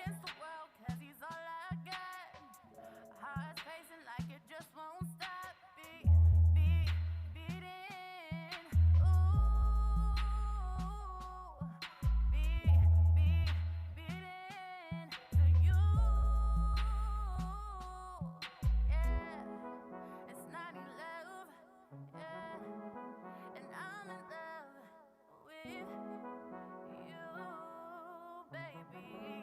against the world, cause he's all I got. Heart's pacing like it just won't stop. Beating. Ooh. Beating for you. Yeah. It's 9/11. Yeah. And I'm in love with you, baby.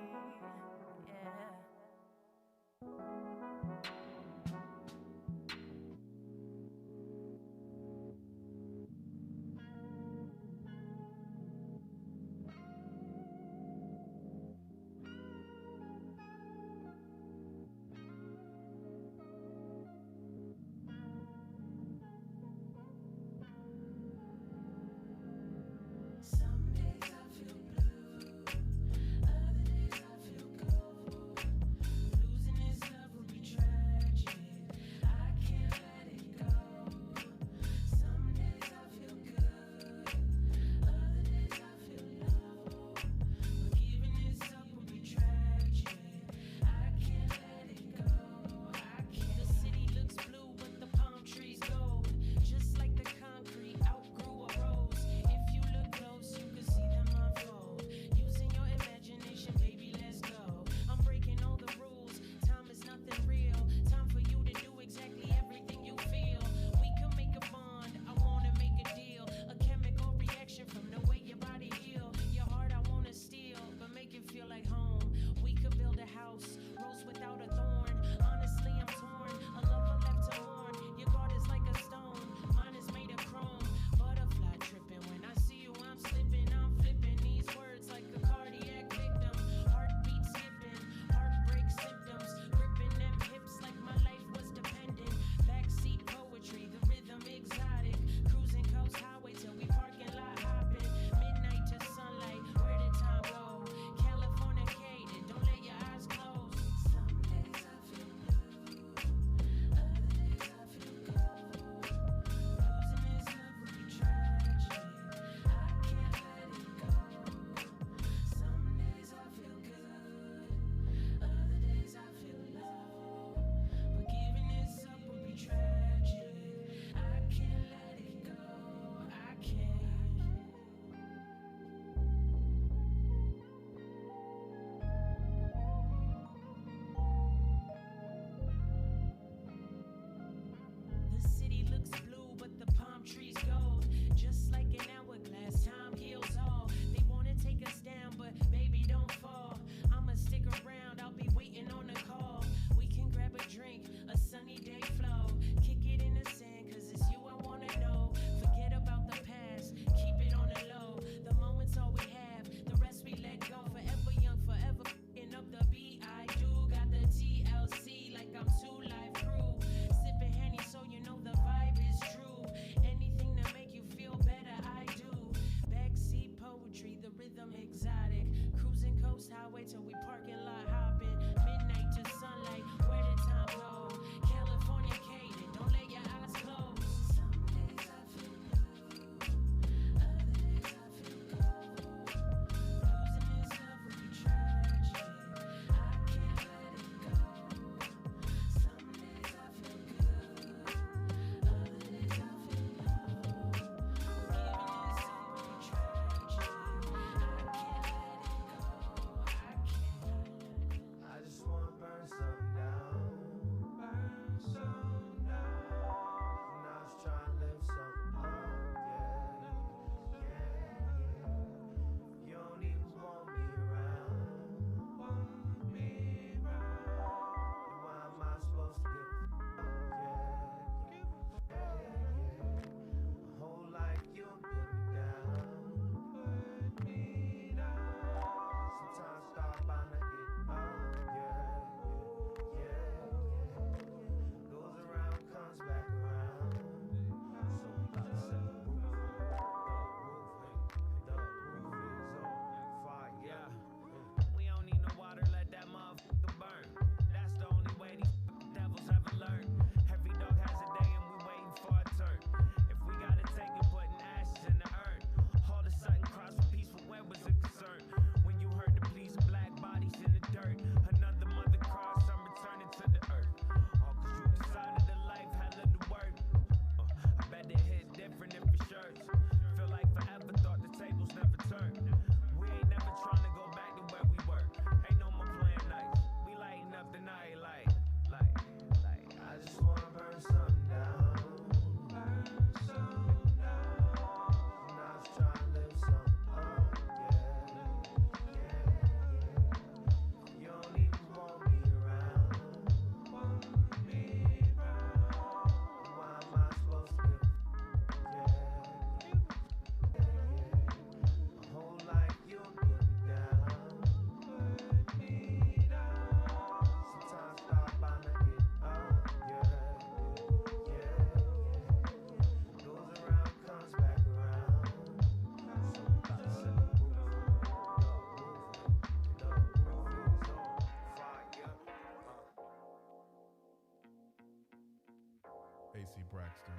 AC Braxton,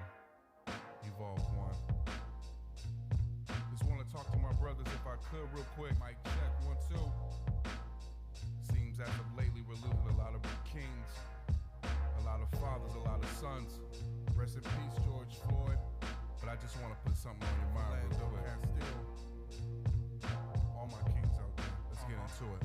Evolve One. Just want to talk to my brothers if I could real quick. Mic check, 1, 2. Seems as of lately we're losing a lot of kings, a lot of fathers, a lot of sons. Rest in peace, George Floyd. But I just want to put something on your mind real quick. Still, all my kings out there. Let's get into it.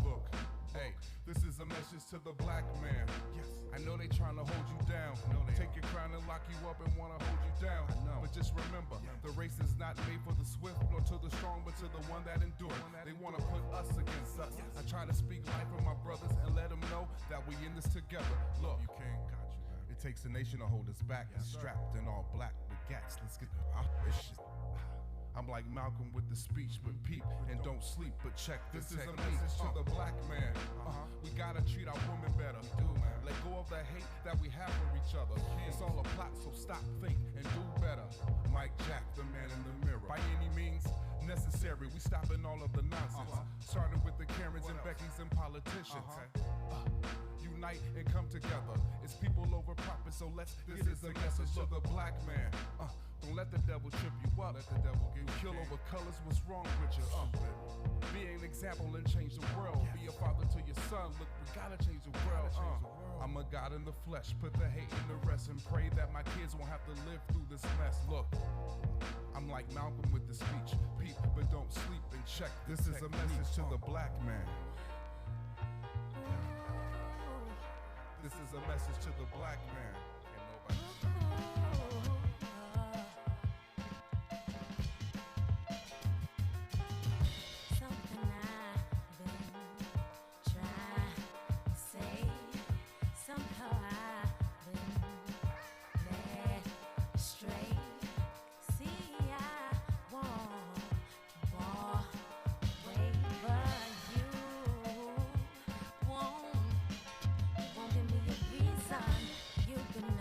Look, hey, this is a message to the black man. Yes, I know they trying to hold you down. Take your crown and lock you up and wanna hold you down. But just remember, the race is not made for the swift nor to the strong, but to the one that endures. They wanna put us against us. I try to speak life with my brothers and let them know that we in this together. Look, you king, got you, man. It takes a nation to hold us back. Yes, strapped in all black with gats. Let's get this shit. I'm like Malcolm with the speech, but peep and don't sleep, but check this is a message to the black man. We gotta treat our women better. We do, man. Let go of the hate that we have for each other. It's all a plot, so stop, think, and do better. Mike Jack, the man in the mirror. By any means necessary, we stopping all of the nonsense. Starting with the Karens and Beckys and politicians. Unite and come together. It's people over profit, so let's get this a message to the black man. Don't let the devil trip you up. Let the devil get kill over colors. What's wrong with you? Be an example and change the world. Be a father to your son. Look, we gotta change the world. I'm a God in the flesh. Put the hate in the rest and pray that my kids won't have to live through this mess. Look, I'm like Malcolm with the speech. Peep, but don't sleep and check. This is a message to the black man. This is a message to the black man. Can't nobody. You can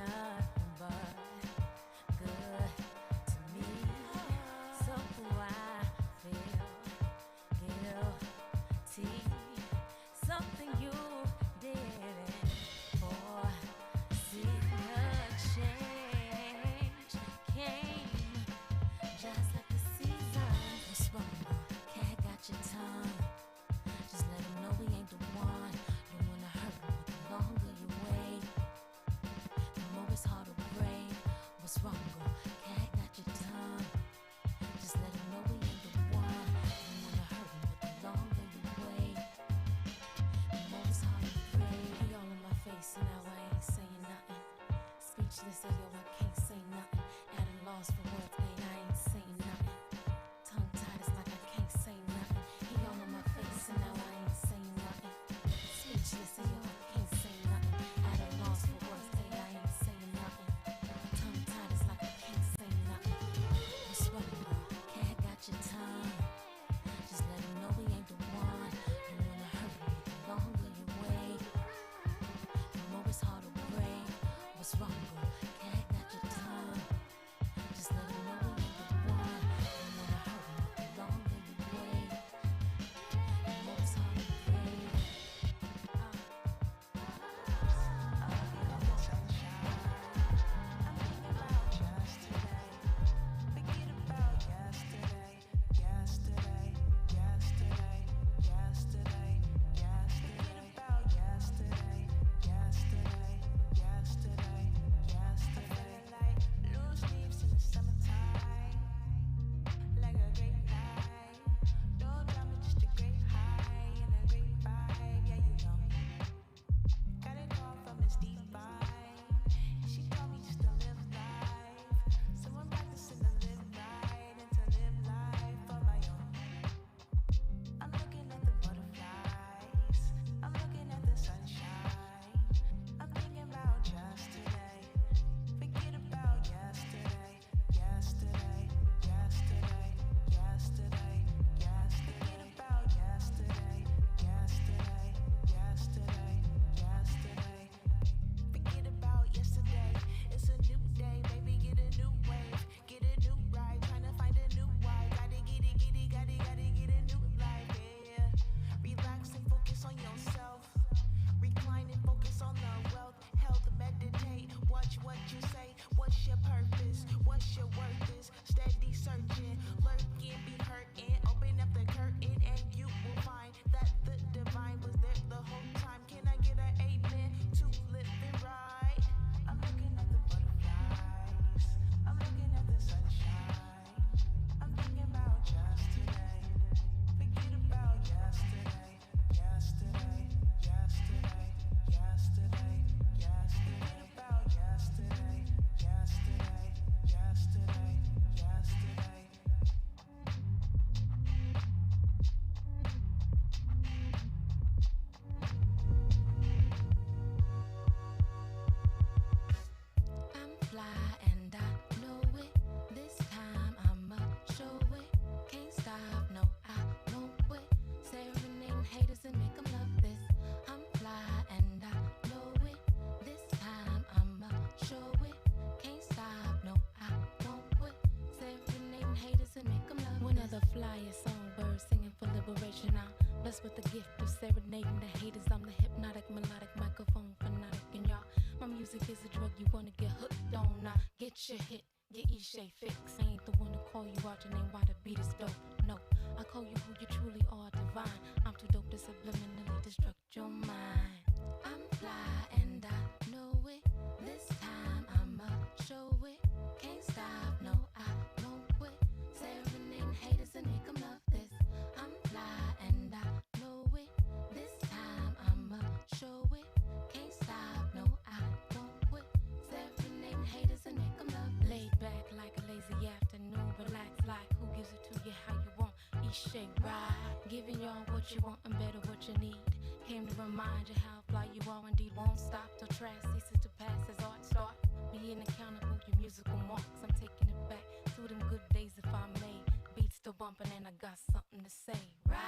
blessed with the gift of serenading the haters. I'm the hypnotic, melodic microphone fanatic. And y'all, my music is a drug you wanna get hooked on. Now get your hit, get E-Shay fix. I ain't the one to call you out your name while the beat is dope. No, I call you who you truly are, divine. I'm too dope to subliminally destruct your mind. I'm fly and I know it. This time I'ma show it. Can't stop, no, I won't quit. Serenading haters and make 'em love this. I'm fly and I know it. This time I'ma show it. Can't stop, no, I won't quit. Serenading haters and make 'em love this. Laid back like a lazy afternoon. Relax like who gives it to you how you want. E-Shay ride. Giving y'all what you want and better what you need. Came to remind you how fly you are indeed. Won't stop till trash ceases to pass as art start. Being accountable, your musical marks. I'm taking it back to them good days if I may. Beats still bumping and I got something to say. Right?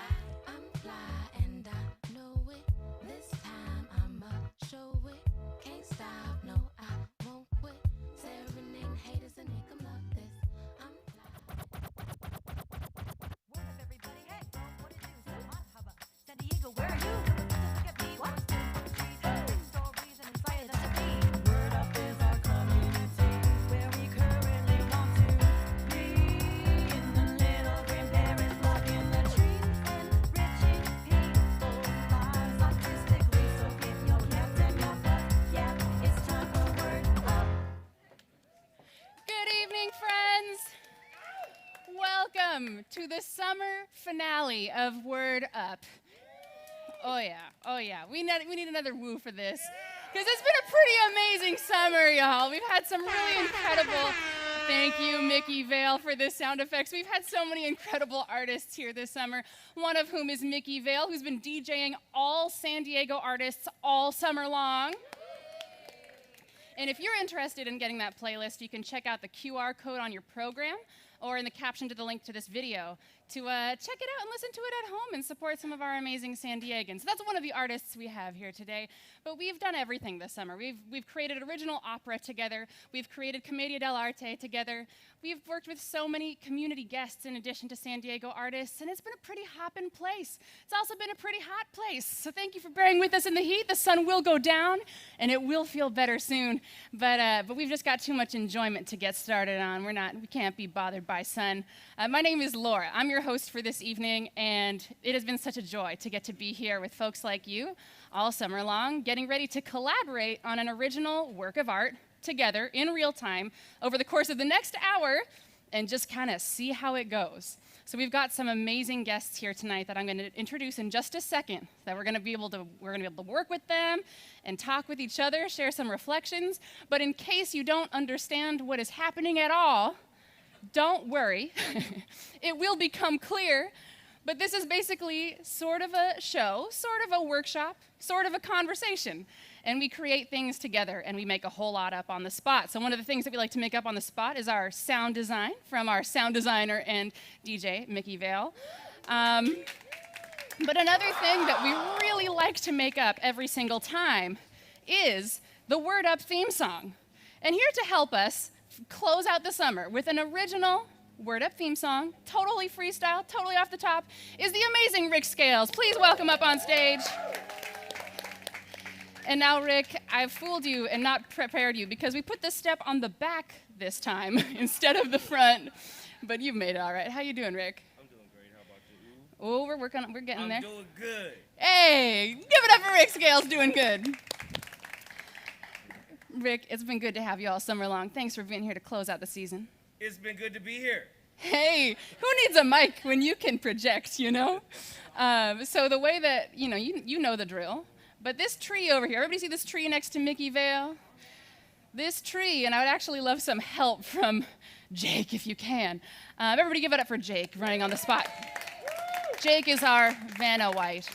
I'm fly and I know it. This time I'ma show it. Can't stop, no, I won't quit. Serenading haters and make 'em love this. I'm fly. What up, everybody? Hey, what it do? So hot, how about San Diego? Where are you? Look at me. What? Stories and inspire them to be. Word up is our community, where we currently want to be. In the little grandparents blocking the trees, enriching people's lives artistically. So get your hands and your butt. Yeah, it's time for Word Up. Good evening, friends. Welcome to the summer finale of Word Up. Oh yeah. We need another woo for this, because it's been a pretty amazing summer, y'all. We've had some really incredible. Thank you, Miki Vale, for the sound effects. We've had so many incredible artists here this summer. One of whom is Miki Vale, who's been DJing all San Diego artists all summer long. And if you're interested in getting that playlist, you can check out the QR code on your program or in the caption to the link to this video to check it out and listen to it at home and support some of our amazing San Diegans. So that's one of the artists we have here today. But we've done everything this summer. We've created original opera together. We've created Commedia dell'arte together. We've worked with so many community guests in addition to San Diego artists, and it's been a pretty hoppin' place. It's also been a pretty hot place. So thank you for bearing with us in the heat. The sun will go down, and it will feel better soon. But we've just got too much enjoyment to get started on. We can't be bothered by sun. My name is Laura. I'm your host for this evening, and it has been such a joy to get to be here with folks like you all summer long, getting ready to collaborate on an original work of art together in real time over the course of the next hour and just kind of see how it goes. So we've got some amazing guests here tonight that I'm going to introduce in just a second, that we're going to be able to work with them and talk with each other, share some reflections. But in case you don't understand what is happening at all, don't worry. It will become clear. But this is basically sort of a show, sort of a workshop, sort of a conversation. And we create things together, and we make a whole lot up on the spot. So one of the things that we like to make up on the spot is our sound design from our sound designer and DJ, Miki Vale. But another thing that we really like to make up every single time is the Word Up theme song. And here to help us close out the summer with an original Word Up theme song, totally freestyle, totally off the top, is the amazing Ric Scales. Please welcome up on stage. And now, Rick, I've fooled you and not prepared you because we put the step on the back this time instead of the front. But you've made it all right. How you doing, Rick? I'm doing great. How about you? Oh, we're getting there. I'm doing good. Hey, give it up for Ric Scales, doing good. Rick, it's been good to have you all summer long. Thanks for being here to close out the season. It's been good to be here. Hey, who needs a mic when you can project, you know? So the way that, you know the drill, but this tree over here, everybody see this tree next to Miki Vale? This tree, and I would actually love some help from Jake if you can. Everybody give it up for Jake running on the spot. Jake is our Vanna White.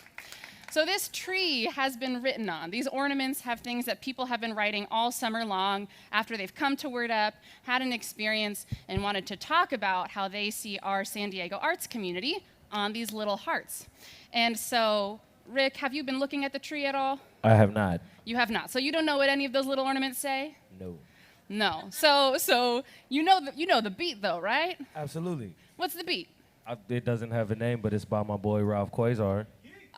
So this tree has been written on. These ornaments have things that people have been writing all summer long after they've come to Word Up, had an experience, and wanted to talk about how they see our San Diego arts community on these little hearts. And so, Rick, have you been looking at the tree at all? I have not. You have not. So you don't know what any of those little ornaments say? No. No. So you know the beat though, right? Absolutely. What's the beat? It doesn't have a name, but it's by my boy Ralph Quasar.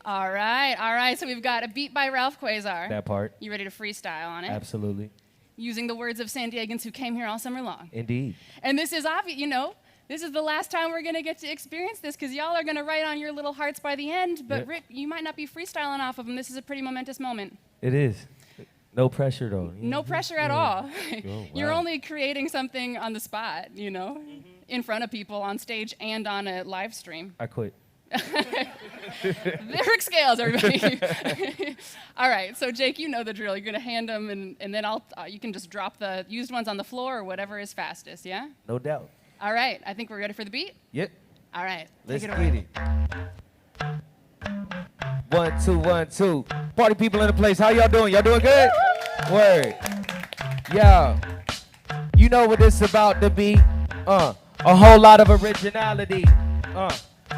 All right. So we've got a beat by Ralph Quasar. That part. You ready to freestyle on it? Absolutely. Using the words of San Diegans who came here all summer long. Indeed. And this is obvious, this is the last time we're going to get to experience this because y'all are going to write on your little hearts by the end. But Yep. Rick, you might not be freestyling off of them. This is a pretty momentous moment. It is. No pressure, though. No pressure at all. Oh, You're wow. only creating something on the spot, in front of people on stage and on a live stream. I quit. Ric Scales, everybody. All right, so Jake, you know the drill. You're gonna hand them, and then you can just drop the used ones on the floor or whatever is fastest. Yeah. No doubt. All right, I think we're ready for the beat. Yep. All right, Let's take it get away. it. 1, 2, 1, 2. Party people in the place. How y'all doing? Y'all doing good? Word. Yeah. You know what this about to be? A whole lot of originality.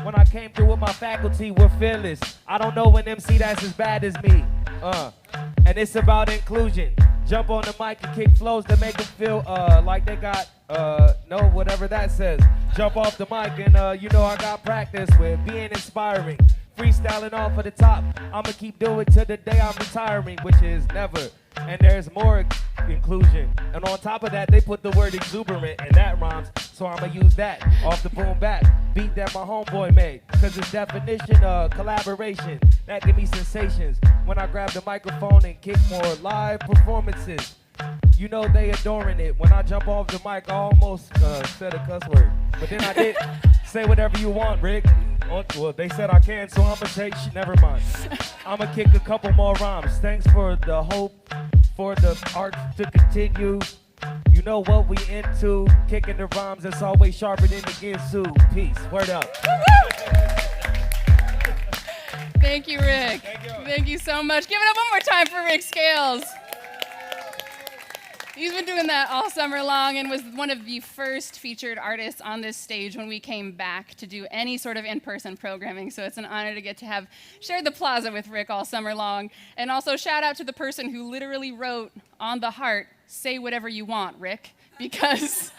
When I came through with my faculty, we're fearless. I don't know an MC that's as bad as me. And it's about inclusion. Jump on the mic and kick flows to make them feel like they got whatever that says. Jump off the mic and I got practice with being inspiring. Freestyling off of the top. I'ma keep doing it till the day I'm retiring, which is never. And there's more inclusion. And on top of that, they put the word exuberant, and that rhymes. So I'ma use that off the boom bap beat that my homeboy made. Cause it's definition of collaboration. That give me sensations when I grab the microphone and kick more live performances. You know they adoring it. When I jump off the mic, I almost said a cuss word. But then I did say whatever you want, Rick. Well, they said I can, so I'ma take never mind. I'ma kick a couple more rhymes. Thanks for the hope, for the art to continue. You know what we into. Kicking the rhymes, it's always sharper than the Ginsu. Peace. Word up. Thank you, Rick. Thank you so much. Give it up one more time for Ric Scales. He's been doing that all summer long and was one of the first featured artists on this stage when we came back to do any sort of in-person programming. So it's an honor to get to have shared the plaza with Rick all summer long. And also shout out to the person who literally wrote on the heart, "Say whatever you want, Rick," because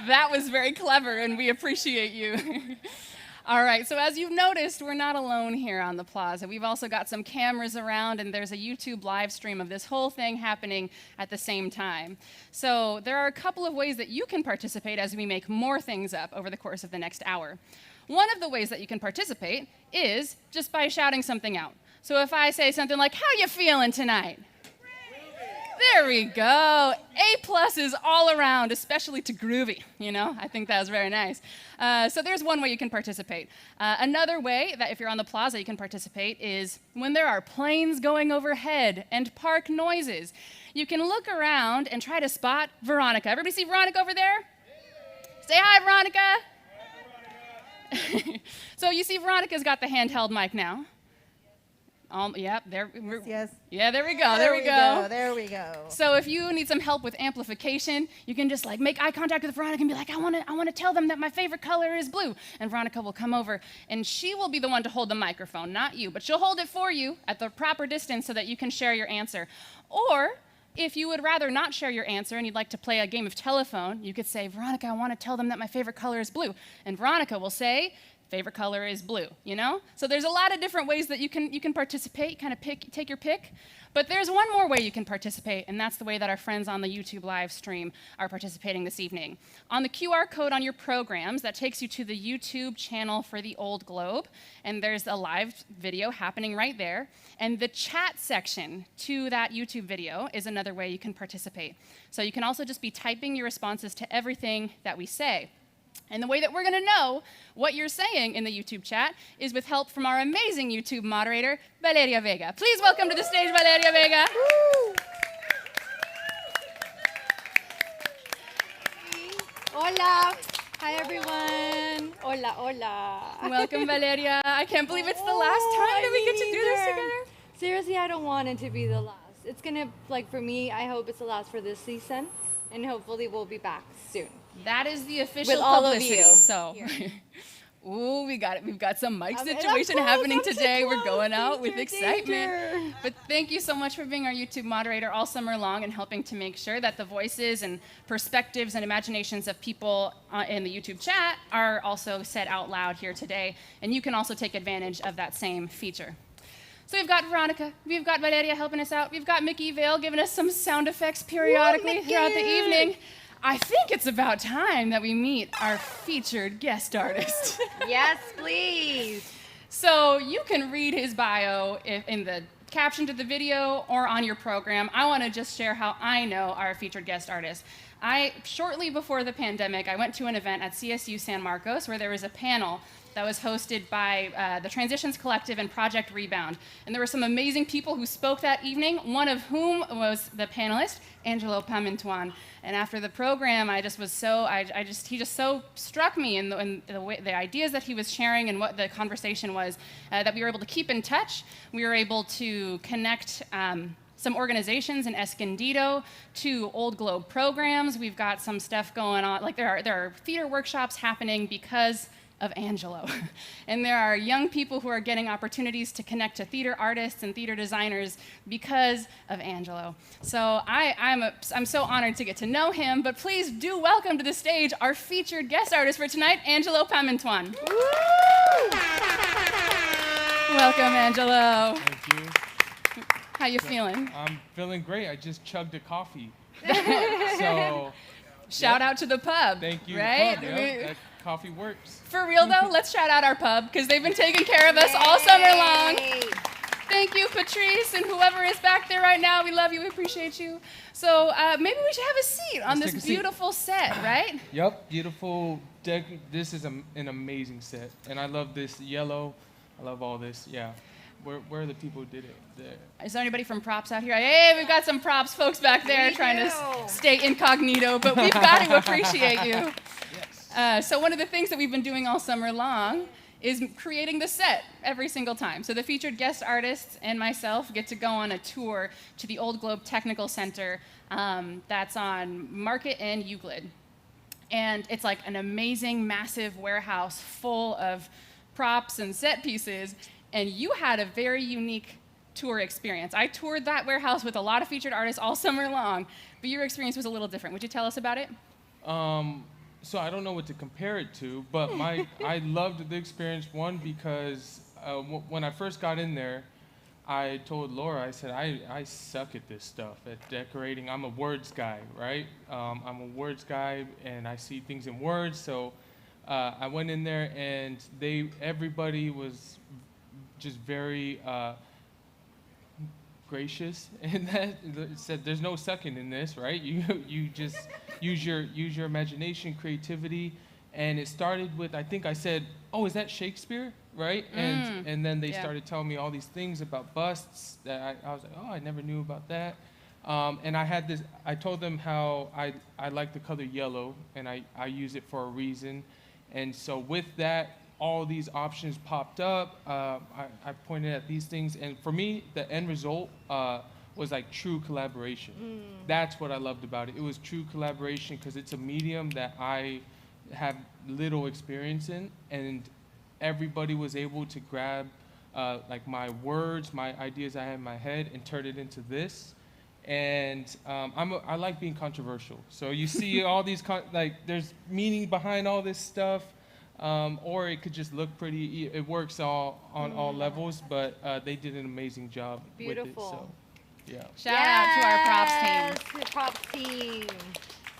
that was very clever and we appreciate you. All right, so as you've noticed, we're not alone here on the plaza. We've also got some cameras around, and there's a YouTube live stream of this whole thing happening at the same time. So there are a couple of ways that you can participate as we make more things up over the course of the next hour. One of the ways that you can participate is just by shouting something out. So if I say something like, "How you feeling tonight?" There we go. A+ all around, especially to groovy. I think that was very nice. So there's one way you can participate. Another way that if you're on the plaza you can participate is when there are planes going overhead and park noises. You can look around and try to spot Veronica. Everybody see Veronica over there? Say hi, Veronica. So you see Veronica's got the handheld mic now. Yep, there. Yes. Yeah, there we go. There we go. There we go. So if you need some help with amplification, you can just make eye contact with Veronica and be like, I want to tell them that my favorite color is blue. And Veronica will come over and she will be the one to hold the microphone, not you, but she'll hold it for you at the proper distance so that you can share your answer. Or if you would rather not share your answer and you'd like to play a game of telephone, you could say, "Veronica, I want to tell them that my favorite color is blue." And Veronica will say, "Favorite color is blue," So there's a lot of different ways that you can participate, kind of take your pick. But there's one more way you can participate, and that's the way that our friends on the YouTube live stream are participating this evening. On the QR code on your programs, that takes you to the YouTube channel for the Old Globe, and there's a live video happening right there. And the chat section to that YouTube video is another way you can participate. So you can also just be typing your responses to everything that we say. And the way that we're going to know what you're saying in the YouTube chat is with help from our amazing YouTube moderator, Valeria Vega. Please welcome to the stage, Valeria Vega. Woo! Hola. Hi, everyone. Hola, hola. Welcome, Valeria. I can't believe it's the last time that we get to do this together. Seriously, I don't want it to be the last. It's going to, for me, I hope it's the last for this season. And hopefully we'll be back soon. That is the official With all of publicity. you. So, ooh, we got it. We've got some mic And I'm situation close, happening I'm too today. We're close. going out with Danger, excitement. danger. But thank you so much for being our YouTube moderator all summer long and helping to make sure that the voices and perspectives and imaginations of people in the YouTube chat are also said out loud here today. And you can also take advantage of that same feature. So we've got Veronica, we've got Valeria helping us out, we've got Miki Vale giving us some sound effects periodically throughout the evening. I think it's about time that we meet our featured guest artist. Yes, please. So you can read his bio in the caption to the video or on your program. I want to just share how I know our featured guest artist. Shortly before the pandemic, I went to an event at CSU San Marcos where there was a panel that was hosted by the Transitions Collective and Project Rebound. And there were some amazing people who spoke that evening, one of whom was the panelist, Angelo Pamintuan. And after the program, he just so struck me in the ideas that he was sharing and what the conversation was, that we were able to keep in touch. We were able to connect some organizations in Escondido to Old Globe programs. We've got some stuff going on, like there are theater workshops happening because of Angelo. And there are young people who are getting opportunities to connect to theater artists and theater designers because of Angelo. So I'm so honored to get to know him, but please do welcome to the stage our featured guest artist for tonight, Angelo Pamintuan. Welcome, Angelo. Thank you. How you feeling? I'm feeling great. I just chugged a coffee. So Shout out to the pub. thank you. Right? Pub, that coffee works. For real though, let's shout out our pub because they've been taking care of us all summer long. Thank you, Patrice, and whoever is back there right now. We love you. We appreciate you. So maybe we should have a seat on Let's this take a seat. beautiful set, right? Yep, beautiful deck. This is an amazing set, and I love this yellow. I love all this. Yeah. Where are the people who did it? There. Is there anybody from props out here? Hey, we've got some props folks back there trying to stay incognito, but we've got to appreciate you. Yes. So one of the things that we've been doing all summer long is creating the set every single time. So the featured guest artists and myself get to go on a tour to the Old Globe Technical Center that's on Market and Euclid. And it's like an amazing, massive warehouse full of props and set pieces. And you had a very unique tour experience. I toured that warehouse with a lot of featured artists all summer long, but your experience was a little different. Would you tell us about it? So I don't know what to compare it to, but I loved the experience, one, because when I first got in there, I told Laura, I said, I suck at this stuff, at decorating. I'm a words guy, right? I'm a words guy, and I see things in words, so I went in there, and everybody was just very gracious, and that said, there's no sucking in this, right? You just use your imagination, creativity, and it started with, I think I said, oh, is that Shakespeare, right? And then they started telling me all these things about busts that I was like, oh, I never knew about that. And I told them how I like the color yellow, and I use it for a reason. And so with that, all these options popped up. I pointed at these things, and for me, the end result was like true collaboration. That's what I loved about it. It was true collaboration because it's a medium that I have little experience in, and everybody was able to grab like my words, my ideas I had in my head, and turn it into this. And I like being controversial. So you see all these there's meaning behind all this stuff. Or it could just look pretty. It works on all levels, but they did an amazing job with it. So, yeah. Shout out to our props team. Props team.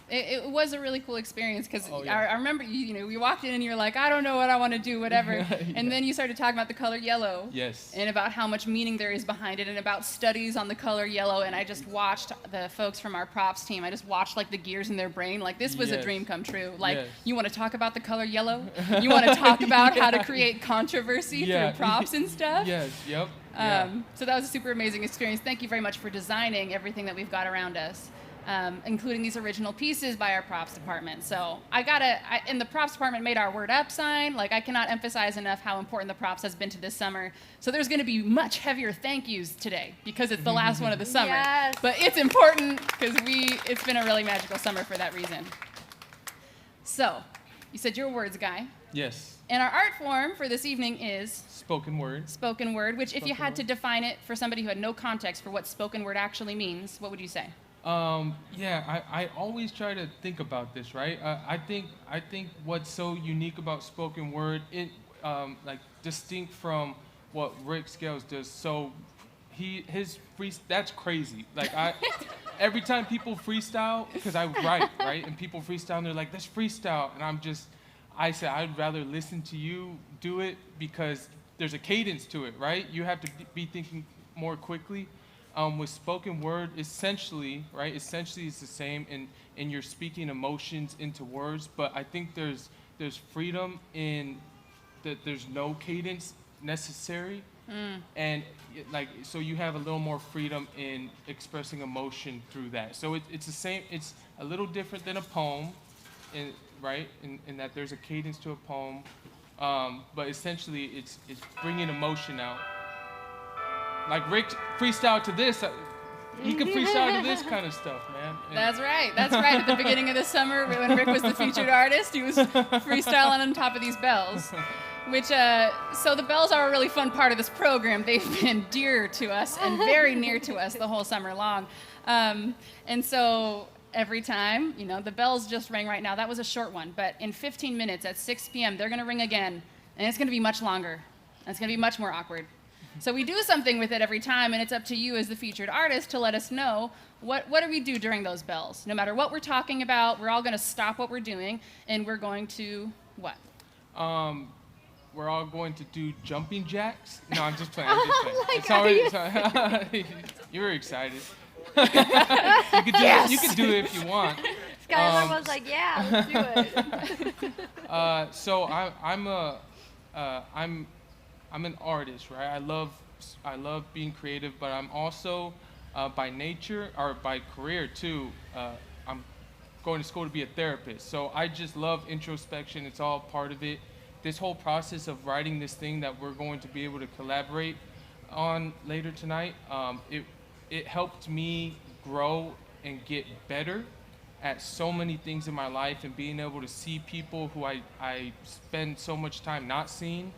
It was a really cool experience because Oh, yeah. I remember we walked in and you're like, I don't know what I want to do, whatever. And then you started talking about the color yellow. Yes. And about how much meaning there is behind it and about studies on the color yellow. And I just watched the folks from our props team. I just watched like the gears in their brain. Like this was a Yes. dream come true. Like Yes. you want to talk about the color yellow? You want to talk about how to create controversy Yeah. through props and stuff? Yes. Yep. Yeah. So that was a super amazing experience. Thank you very much for designing everything that we've got around us, including these original pieces by our props department. So and the props department made our word up sign. Like I cannot emphasize enough how important the props has been to this summer. So there's going to be much heavier thank yous today because it's the last one of the summer. Yes. But it's important because it's been a really magical summer for that reason. So you said you're a words guy. Yes. And our art form for this evening is Spoken word. spoken word, which if you Spoken had to word. define it for somebody who had no context for what spoken word actually means, what would you say? I always try to think about this, right? I think what's so unique about spoken word, it like distinct from what Ric Scales does. So his that's crazy. Like every time people freestyle, because I write, right? And people freestyle and they're like, let's freestyle. And I say, I'd rather listen to you do it because there's a cadence to it, right? You have to be thinking more quickly. With spoken word, essentially, right? Essentially it's the same in you're speaking emotions into words, but I think there's freedom in that there's no cadence necessary. And like, so you have a little more freedom in expressing emotion through that. So it's the same, it's a little different than a poem, right? In that there's a cadence to a poem, but essentially it's bringing emotion out. Like Ric freestyle to this, he could freestyle to this kind of stuff, man. And That's right. That's right. At the beginning of the summer, when Ric was the featured artist, he was freestyling on top of these bells. Which, so the bells are a really fun part of this program. They've been dear to us and very near to us the whole summer long. And so every time, you know, the bells just rang right now. That was a short one, but in 15 minutes at 6 p.m., they're going to ring again, and it's going to be much longer. And it's going to be much more awkward. So we do something with it every time, and it's up to you as the featured artist to let us know what do we do during those bells. No matter what we're talking about, we're all going to stop what we're doing, and we're going to what? We're all going to do jumping jacks. No, I'm just playing. It's already, you were excited. You could do it if you want. Skylar was like, yeah, let's do it. So I'm an artist, right? I love being creative, but I'm also by nature or by career too. I'm going to school to be a therapist, so I just love introspection. It's all part of it. This whole process of writing this thing that we're going to be able to collaborate on later tonight, it helped me grow and get better at so many things in my life, and being able to see people who I spend so much time not seeing.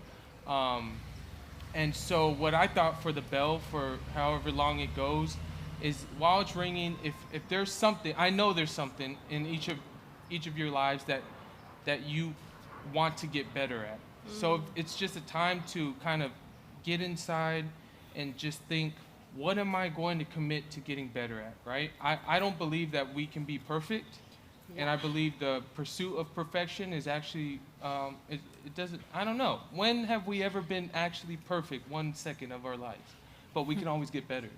And so what I thought for the bell, for however long it goes, is while it's ringing, if there's something, I know there's something in each of your lives that you want to get better at. So it's just a time to kind of get inside and just think, what am I going to commit to getting better at, right? I don't believe that we can be perfect. And I believe the pursuit of perfection is actually, it doesn't, I don't know. When have we ever been actually perfect 1 second of our lives? But we can always get better,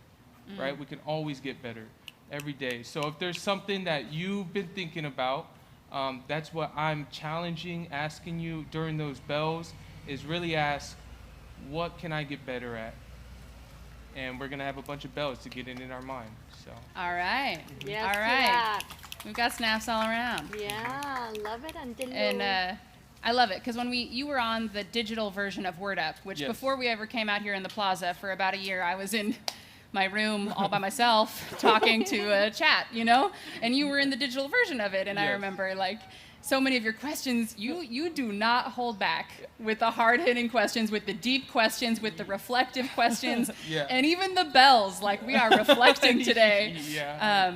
right? We can always get better every day. So if there's something that you've been thinking about, that's what I'm challenging, asking you during those bells, is really ask, what can I get better at? And we're gonna have a bunch of bells to get it in our mind, so. All right. Yes, All to right. that. We've got snaps all around. Yeah, love it. And I love it, because when you were on the digital version of Word Up, which Yes. before we ever came out here in the plaza for about a year, I was in my room all by myself talking to a chat, you know? And you were in the digital version of it, and I Yes. remember, like, so many of your questions, you do not hold back with the hard-hitting questions, with the deep questions, with the reflective questions, Yeah. and even the bells. Like, we are reflecting today. Yeah.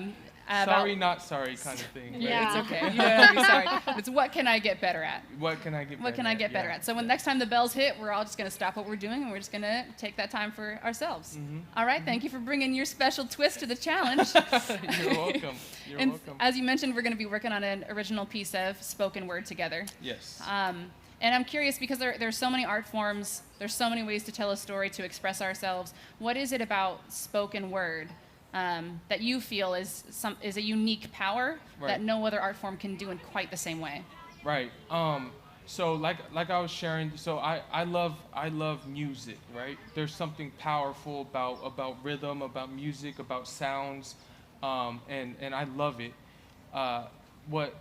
Sorry, not sorry kind of thing. Right? Yeah. It's okay. You don't have to be sorry. It's what can I get better at? What can I get better What can I get better Yeah. at? So when next time the bells hit, we're all just going to stop what we're doing, and we're just going to take that time for ourselves. All right. Thank you for bringing your special twist to the challenge. You're welcome. You're And welcome. as you mentioned, we're going to be working on an original piece of spoken word together. Yes. And I'm curious, because there's so many art forms, there's so many ways to tell a story, to express ourselves. What is it about spoken word that you feel is a unique power Right. that no other art form can do in quite the same way? Right. So like I was sharing, so I love music, right? There's something powerful about rhythm, about music, about sounds, and I love it. What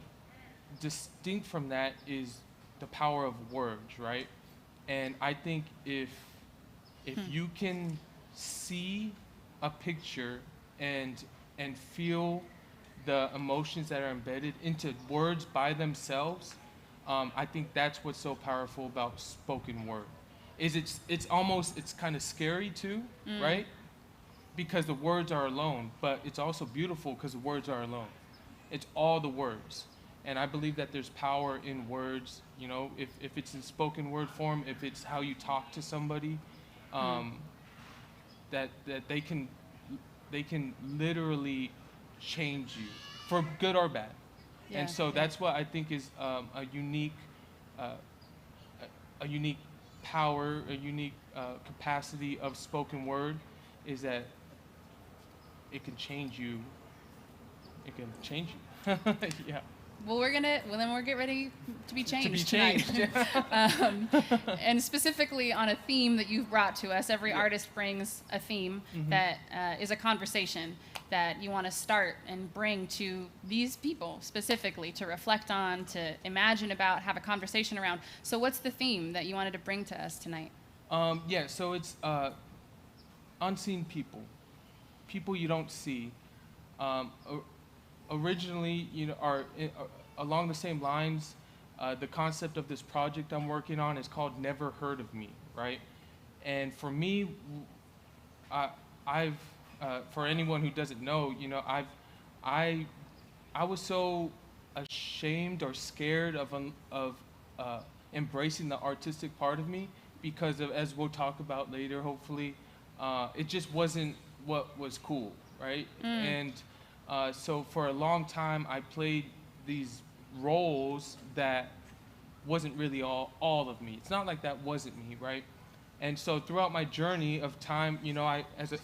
distinct from that is the power of words, right? And I think if you can see a picture and feel the emotions that are embedded into words by themselves, I think that's what's so powerful about spoken word. It's kind of scary too, right? Because the words are alone, but it's also beautiful because the words are alone. It's all the words. And I believe that there's power in words, you know, if it's in spoken word form, if it's how you talk to somebody, that they can literally change you for good or bad. Yeah, And so yeah. that's what I think is a unique power, a unique capacity of spoken word, is that it can change you. It can change you. Yeah. Well, then we'll get ready to be changed. To be tonight. changed. And specifically on a theme that you've brought to us. Every artist brings a theme that is a conversation that you want to start and bring to these people specifically to reflect on, to imagine about, have a conversation around. So what's the theme that you wanted to bring to us tonight? Yeah, so it's unseen people, people you don't see. Originally, along the same lines, the concept of this project I'm working on is called Never Heard of Me, right? And for me, I've for anyone who doesn't know, I was so ashamed or scared of embracing the artistic part of me because of, as we'll talk about later, hopefully, it just wasn't what was cool, right? And so for a long time, I played these roles that wasn't really all of me. It's not like that wasn't me, right? And so throughout my journey of time,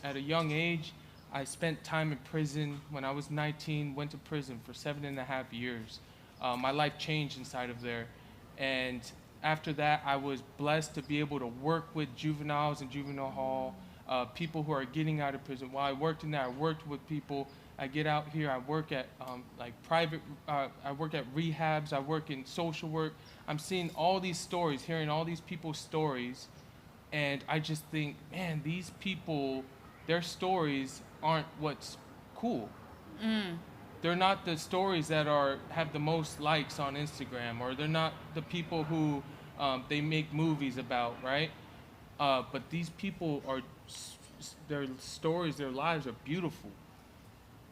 at a young age, I spent time in prison. When I was 19, went to prison for 7.5 years. My life changed inside of there. And after that, I was blessed to be able to work with juveniles in juvenile hall, people who are getting out of prison. While I worked in there, I worked with people. I get out here, I work at I work at rehabs, I work in social work. I'm seeing all these stories, hearing all these people's stories, and I just think, man, these people, their stories aren't what's cool. They're not the stories that have the most likes on Instagram, or they're not the people who they make movies about, right? But these people are, their stories, their lives are beautiful,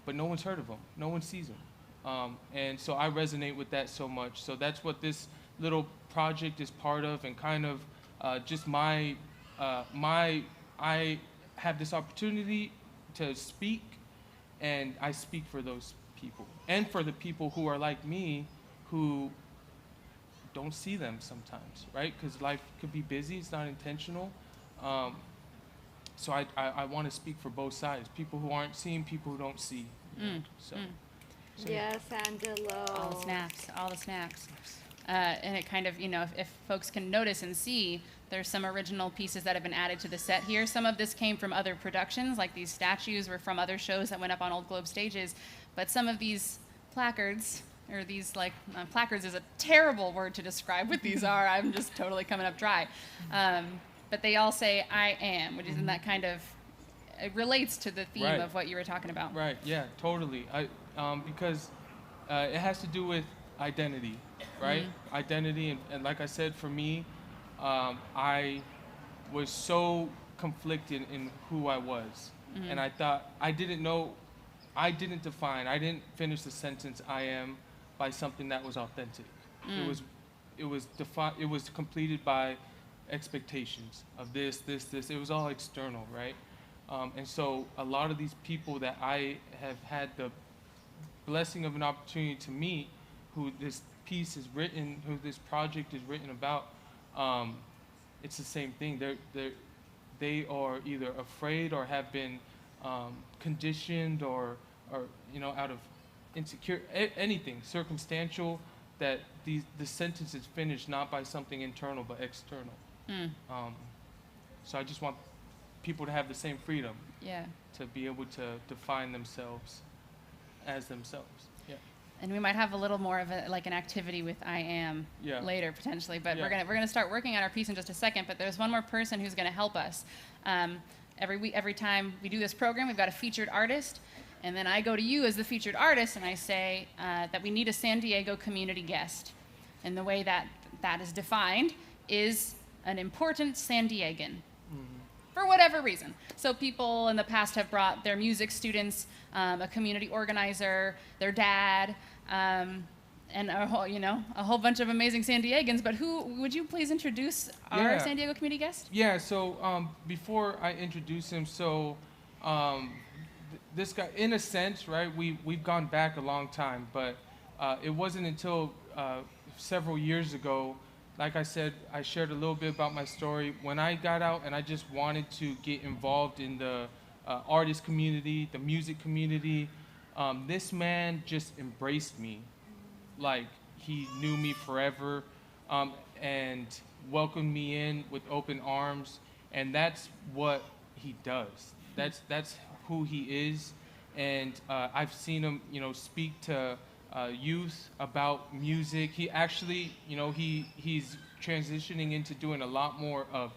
but no one's heard of them. No one sees them. And so I resonate with that so much. So that's what this little project is part of, and kind of just I have this opportunity to speak, and I speak for those people. And for the people who are like me, who don't see them sometimes, right? Because life could be busy, it's not intentional. So I want to speak for both sides, people who aren't seeing, people who don't see. So Yes, Angelo. All the snaps. And it kind of, if folks can notice and see, there's some original pieces that have been added to the set here. Some of this came from other productions, like these statues were from other shows that went up on Old Globe stages. But some of these placards, or these placards is a terrible word to describe what these are. I'm just totally coming up dry. But they all say I am, which is in that kind of, it relates to the theme Right. of what you were talking about. Right, yeah, totally. Because it has to do with identity, right? Identity, and like I said, for me, I was so conflicted in who I was. And I thought, I didn't finish the sentence I am by something that was authentic. It was completed by expectations of this. It was all external, right? And so a lot of these people that I have had the blessing of an opportunity to meet, who this piece is written, who this project is written about, it's the same thing. They are either afraid or have been conditioned or out of insecure, anything circumstantial, that the sentence is finished not by something internal but external. So I just want people to have the same freedom, to be able to define themselves as themselves. Yeah. And we might have a little more of an activity with I am later potentially, but we're gonna start working on our piece in just a second. But there's one more person who's gonna help us. Every time we do this program, we've got a featured artist, and then I go to you as the featured artist, and I say that we need a San Diego community guest. And the way that is defined is an important San Diegan. For whatever reason. So people in the past have brought their music students, a community organizer, their dad, and a whole bunch of amazing San Diegans. But who would you please introduce our Yeah. San Diego community guest? Yeah, so before I introduce him, this guy, in a sense, right, we've gone back a long time, but it wasn't until several years ago, like I said, I shared a little bit about my story. When I got out and I just wanted to get involved in the artist community, the music community, this man just embraced me. Like, he knew me forever, and welcomed me in with open arms, and that's what he does. That's who he is, and I've seen him, speak to youth about music. He actually, he's transitioning into doing a lot more of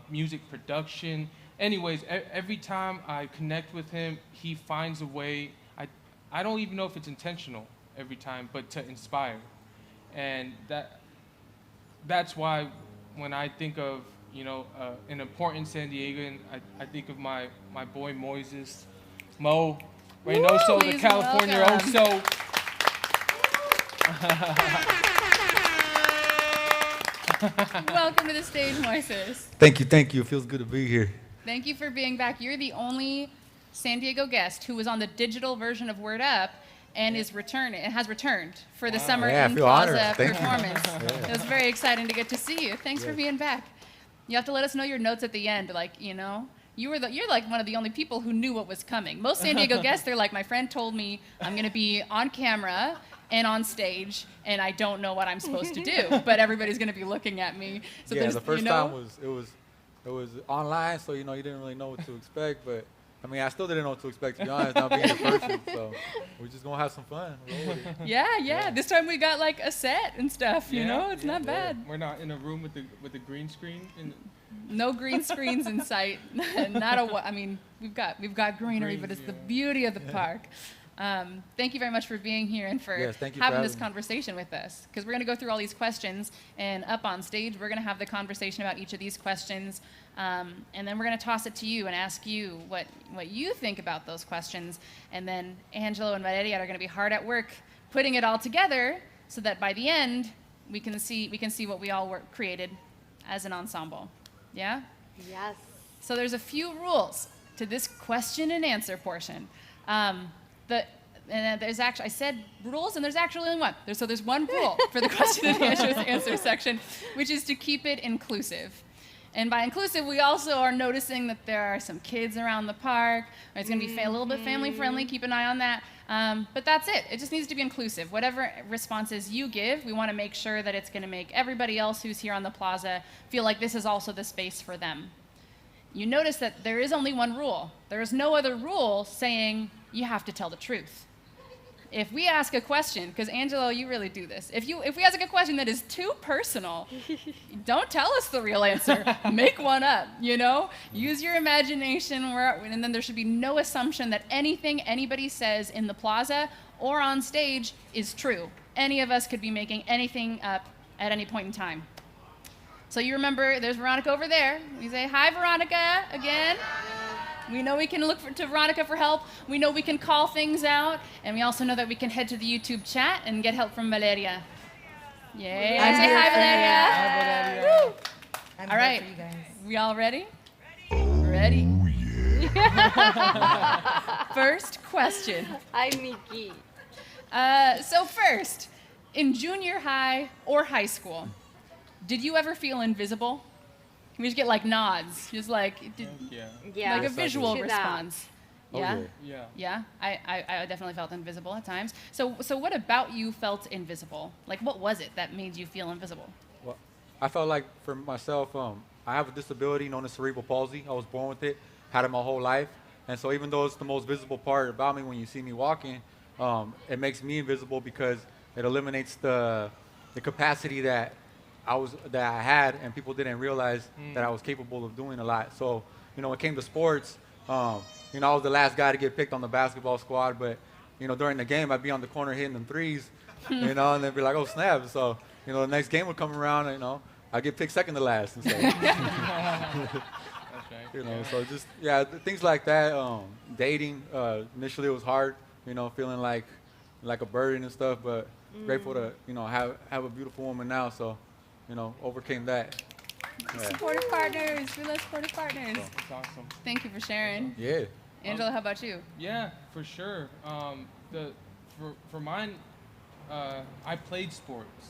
music production. Anyways, every time I connect with him, he finds a way. I don't even know if it's intentional every time, but to inspire. And that's why when I think of, an important San Diegan, I think of my boy Moises Reynoso, the Please California welcome. Oso. Welcome to the stage, Moises. Thank you. It feels good to be here. Thank you for being back. You're the only San Diego guest who was on the digital version of Word Up and has returned for the Summer Yeah, I in feel Plaza honored. Thank you. performance. It was very exciting to get to see you. Thanks for being back. You have to let us know your notes at the end, you're like one of the only people who knew what was coming. Most San Diego guests, they're like, my friend told me I'm going to be on camera and on stage, and I don't know what I'm supposed to do, but everybody's going to be looking at me. So Yeah, there's, the first time it was online, so you didn't really know what to expect. But I mean, I still didn't know what to expect, to be honest, not being in person. So we're just gonna have some fun. Roll with it. Yeah. This time we got like a set and stuff. It's not bad. We're not in a room with the green screen. No green screens in sight. We've got greenery, but it's the beauty of the park. Thank you very much for being here and for Yes, thank you for having this having me. conversation with us. Because we're going to go through all these questions, and up on stage, we're going to have the conversation about each of these questions. And then we're going to toss it to you and ask you what you think about those questions. And then Angelo and Valeria are going to be hard at work putting it all together so that by the end, we can see what we all created as an ensemble. Yeah? Yes. So there's a few rules to this question and answer portion. There's actually, I said rules, and there's actually only one. There's one rule for the question and answer section, which is to keep it inclusive. And by inclusive, we also are noticing that there are some kids around the park. It's going to be a little bit family friendly. Keep an eye on that. But that's it. It just needs to be inclusive. Whatever responses you give, we want to make sure that it's going to make everybody else who's here on the plaza feel like this is also the space for them. You notice that there is only one rule. There is no other rule saying you have to tell the truth. If we ask a question, because Angelo, you really do this. If we ask a question that is too personal, don't tell us the real answer. Make one up, Use your imagination, and then there should be no assumption that anything anybody says in the plaza or on stage is true. Any of us could be making anything up at any point in time. So you remember, there's Veronica over there. We say, hi, Veronica, again. We know we can look to Veronica for help. We know we can call things out. And we also know that we can head to the YouTube chat and get help from Valeria. Yay. Say hi, Valeria. Woo. I'm All here right. for you guys. We all ready? Ready? First question. Hi, Miki. So first, in junior high or high school, did you ever feel invisible? Can we just get like nods? Just like, Yeah. Yeah. like a visual Shoot out. response. Oh, Yeah? yeah. Yeah. Yeah, I definitely felt invisible at times. So what about you felt invisible? Like, what was it that made you feel invisible? Well, I felt like for myself, I have a disability known as cerebral palsy. I was born with it, had it my whole life, and so even though it's the most visible part about me when you see me walking, it makes me invisible because it eliminates the capacity that I had, and people didn't realize that I was capable of doing a lot. So, when it came to sports, I was the last guy to get picked on the basketball squad, but, during the game, I'd be on the corner hitting them threes, and they'd be like, oh, snap. So, the next game would come around, and, I'd get picked second to last. And so, That's right. so just, things like that. Dating, initially it was hard, feeling like like a burden and stuff. But grateful to, you know, have a beautiful woman now. So, you know, overcame that. Yeah. Supportive partners. We love supportive partners. That's awesome. Thank you for sharing. Yeah. Angela, how about you? Yeah, for sure. For mine, I played sports,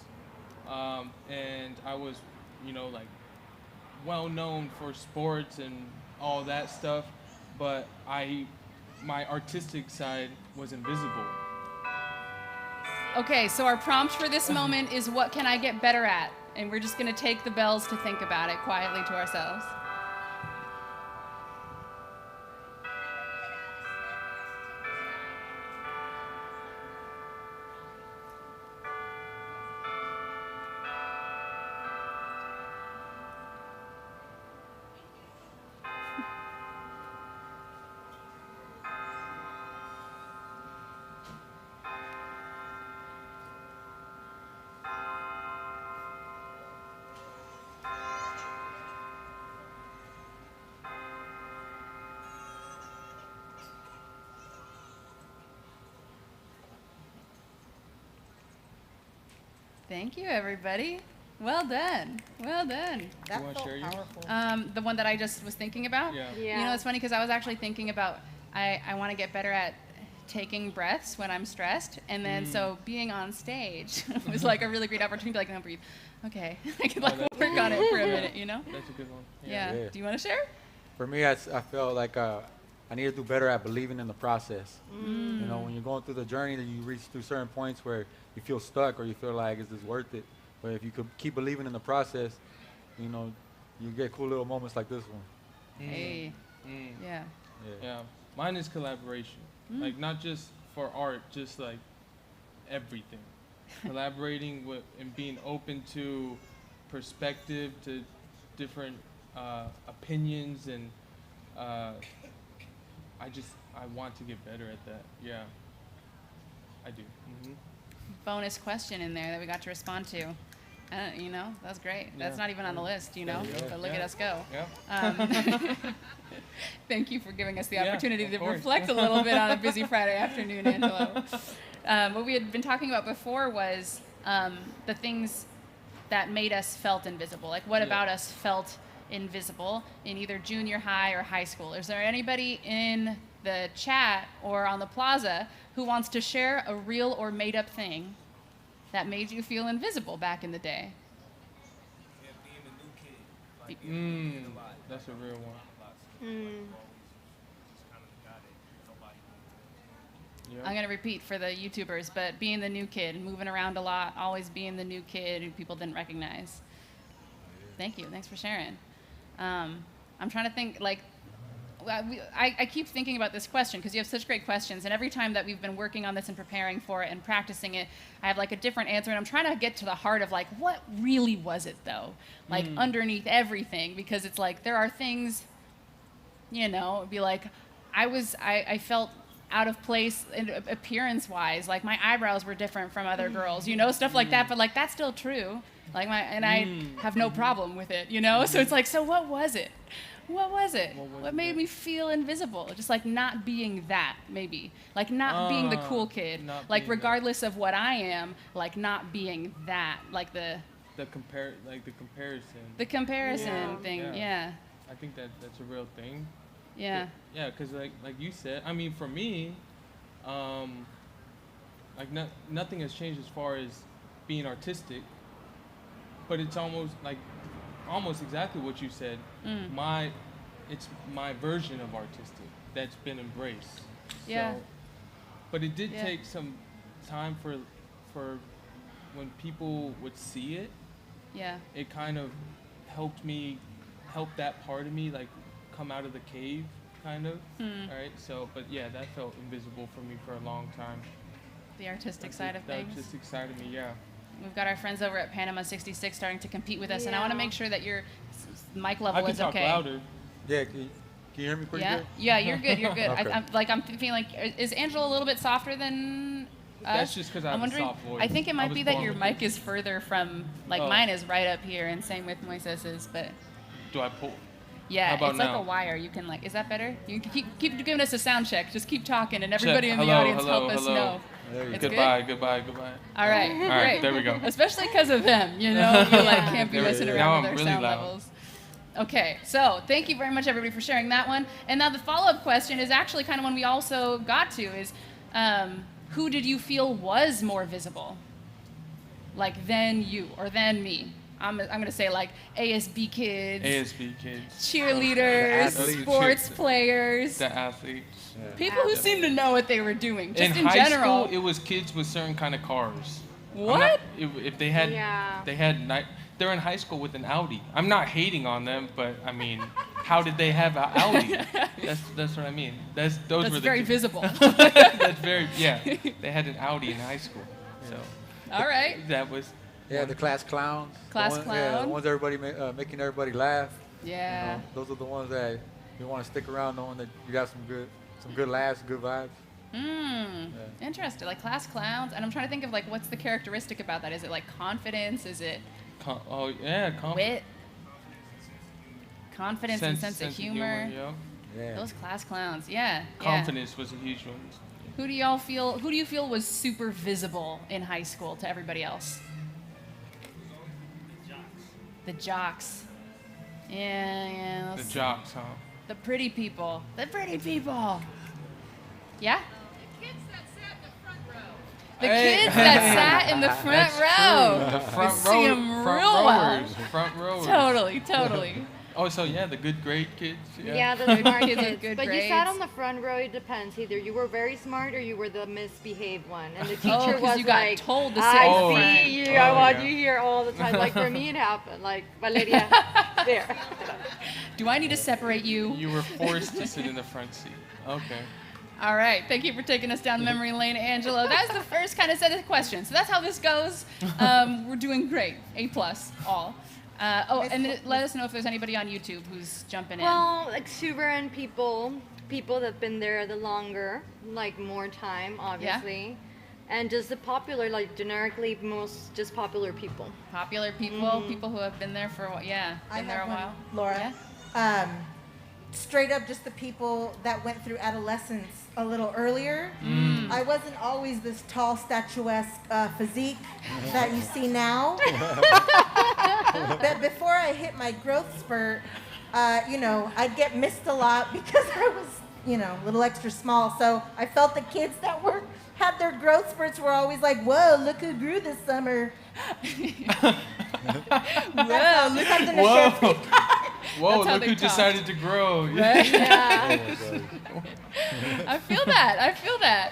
and I was, you know, like well known for sports and all that stuff. But my artistic side was invisible. Okay, so our prompt for this moment is what can I get better at? And we're just gonna take the bells to think about it quietly to ourselves. Thank you, everybody. Well done. Well done. You want to share yours? The one that I just was thinking about? Yeah. Yeah. You know, it's funny because I was actually thinking about I want to get better at taking breaths when I'm stressed. And then so being on stage was like a really great opportunity to like, no, breathe. Okay. I could like work on it for a minute, you know? That's a good one. Yeah. Yeah. Do you want to share? For me, I felt like I need to do better at believing in the process. You know, when you're going through the journey, that you reach through certain points where you feel stuck or you feel like, is this worth it? But if you could keep believing in the process, you know, you get cool little moments like this one. Hey. Yeah. Yeah. Mine is collaboration. Like not just for art, just like everything. Collaborating with and being open to perspective, to different opinions, and I want to get better at that. Yeah, I do. Bonus question in there that we got to respond to. You know, that was great. That's Yeah. not even on the list, you know, There you go. but look at Yeah. us go. Yeah. Thank you for giving us the Yeah, opportunity of to course. reflect a little bit on a busy Friday afternoon, Angelo. What we had been talking about before was the things that made us felt invisible. Like what about us felt invisible in either junior high or high school? Is there anybody in the chat or on the plaza who wants to share a real or made up thing that made you feel invisible back in the day? That's a real one. Yeah. I'm going to repeat for the YouTubers, but being the new kid, moving around a lot, always being the new kid who people didn't recognize. Thank you. Thanks for sharing. I'm trying to think, like, I keep thinking about this question because you have such great questions, and every time that we've been working on this and preparing for it and practicing it, I have like a different answer, and I'm trying to get to the heart of like, what really was it though? Like underneath everything, because it's like there are things, you know, it'd be like, I felt out of place appearance-wise, like my eyebrows were different from other girls, you know, stuff like that, but like that's still true. Like I have no problem with it, you know? So it's like, so what was it? What was it? What made me feel invisible? Just like not being that, maybe. Like not being the cool kid. Like regardless of what I am, like not being that. Like the comparison. The comparison thing, yeah. I think that's a real thing. Yeah. Yeah, because like you said, I mean, for me, like nothing has changed as far as being artistic, but it's almost exactly what you said. It's my version of artistic that's been embraced. Yeah. So, but it did take some time for when people would see it. Yeah. It kind of helped that part of me like come out of the cave, kind of. All right. So, but yeah, that felt invisible for me for a long time. The artistic side of The things. artistic side of me, yeah. We've got our friends over at Panama 66 starting to compete with us, and I Yeah. want to make sure that your mic I level can is talk okay. louder. Yeah, can you hear me pretty Yeah, good? yeah, you're good. You're good. Okay. I'm feeling like, is Angela a little bit softer than us? That's just 'cause I have a soft voice. I think it I might was be that born your with mic it. is further from, like Oh. mine is right up here, and same with Moises's, but Do I pull? yeah, How about it's like now? a wire. You can like, is that better? You can keep giving us a sound check. Just keep talking, and everybody in the Hello, audience hello, help us hello. know. There you It's go. Goodbye. All right, All right, great. there we go. Especially because of them, you know, you like can't be There we messing go. around Now with I'm their really sound loud. levels. Okay, so thank you very much, everybody, for sharing that one. And now the follow-up question is actually kind of one we also got to is, who did you feel was more visible? Like than you or than me? I'm gonna say like ASB kids, ASB kids. cheerleaders, The athletes. sports players, The athletes. people who seem to know what they were doing, just in high general. school, it was kids with certain kind of cars. What? If they had, Yeah. they're in high school with an Audi. I'm not hating on them, but I mean, how did they have an Audi? That's what I mean. Those That's were the very kids. visible. That's very, yeah. They had an Audi in high school, so All right. that was. Yeah, the class clowns. Class Yeah, the clown. ones everybody making everybody laugh. Yeah. Those are the ones that you want to stick around, knowing that you got some good laughs, good vibes. Interesting. Like class clowns, and I'm trying to think of like what's the characteristic about that? Is it like confidence? Is it Oh yeah, wit? Confidence and sense of humor. Yeah. Yeah. Those class clowns. Yeah. Confidence was a huge one. Yeah. Who do you feel was super visible in high school to everybody else? The jocks. Yeah. The jocks, huh? The pretty people. The pretty people. Yeah? The kids that sat in the front row. The front You see 'em real well. Front rowers. Totally. Oh, so yeah, the good grade kids. Yeah, the smart Kids with kids. good But you grades. sat on the front row. It depends. Either you were very smart or you were the misbehaved one, and the teacher 'cause was you got like, told to sit "I in front." see you. I want yeah. you here all the time." Like for me, it happened. Like Valeria, there. Do I need to separate you? You were forced to sit in the front seat. Okay. All right. Thank you for taking us down memory lane, Angelo. That's the first kind of set of questions. So that's how this goes. We're doing great. A+, all. And then let us know if there's anybody on YouTube who's jumping in. Well, exuberant people that've been there the longer, like more time, obviously. And just the popular, like generically most just popular people. Popular people, people who have been there for a while. Yeah, I been there a have one, while. Laura. Yeah? Straight up just the people that went through adolescence a little earlier. I wasn't always this tall, statuesque physique that you see now. But before I hit my growth spurt, I'd get missed a lot because I was, a little extra small. So I felt the kids that had their growth spurts were always like, "Whoa, look who grew this summer." Whoa, look Something to share. Whoa, That's how look they who talk. decided to grow. Yeah. I feel that.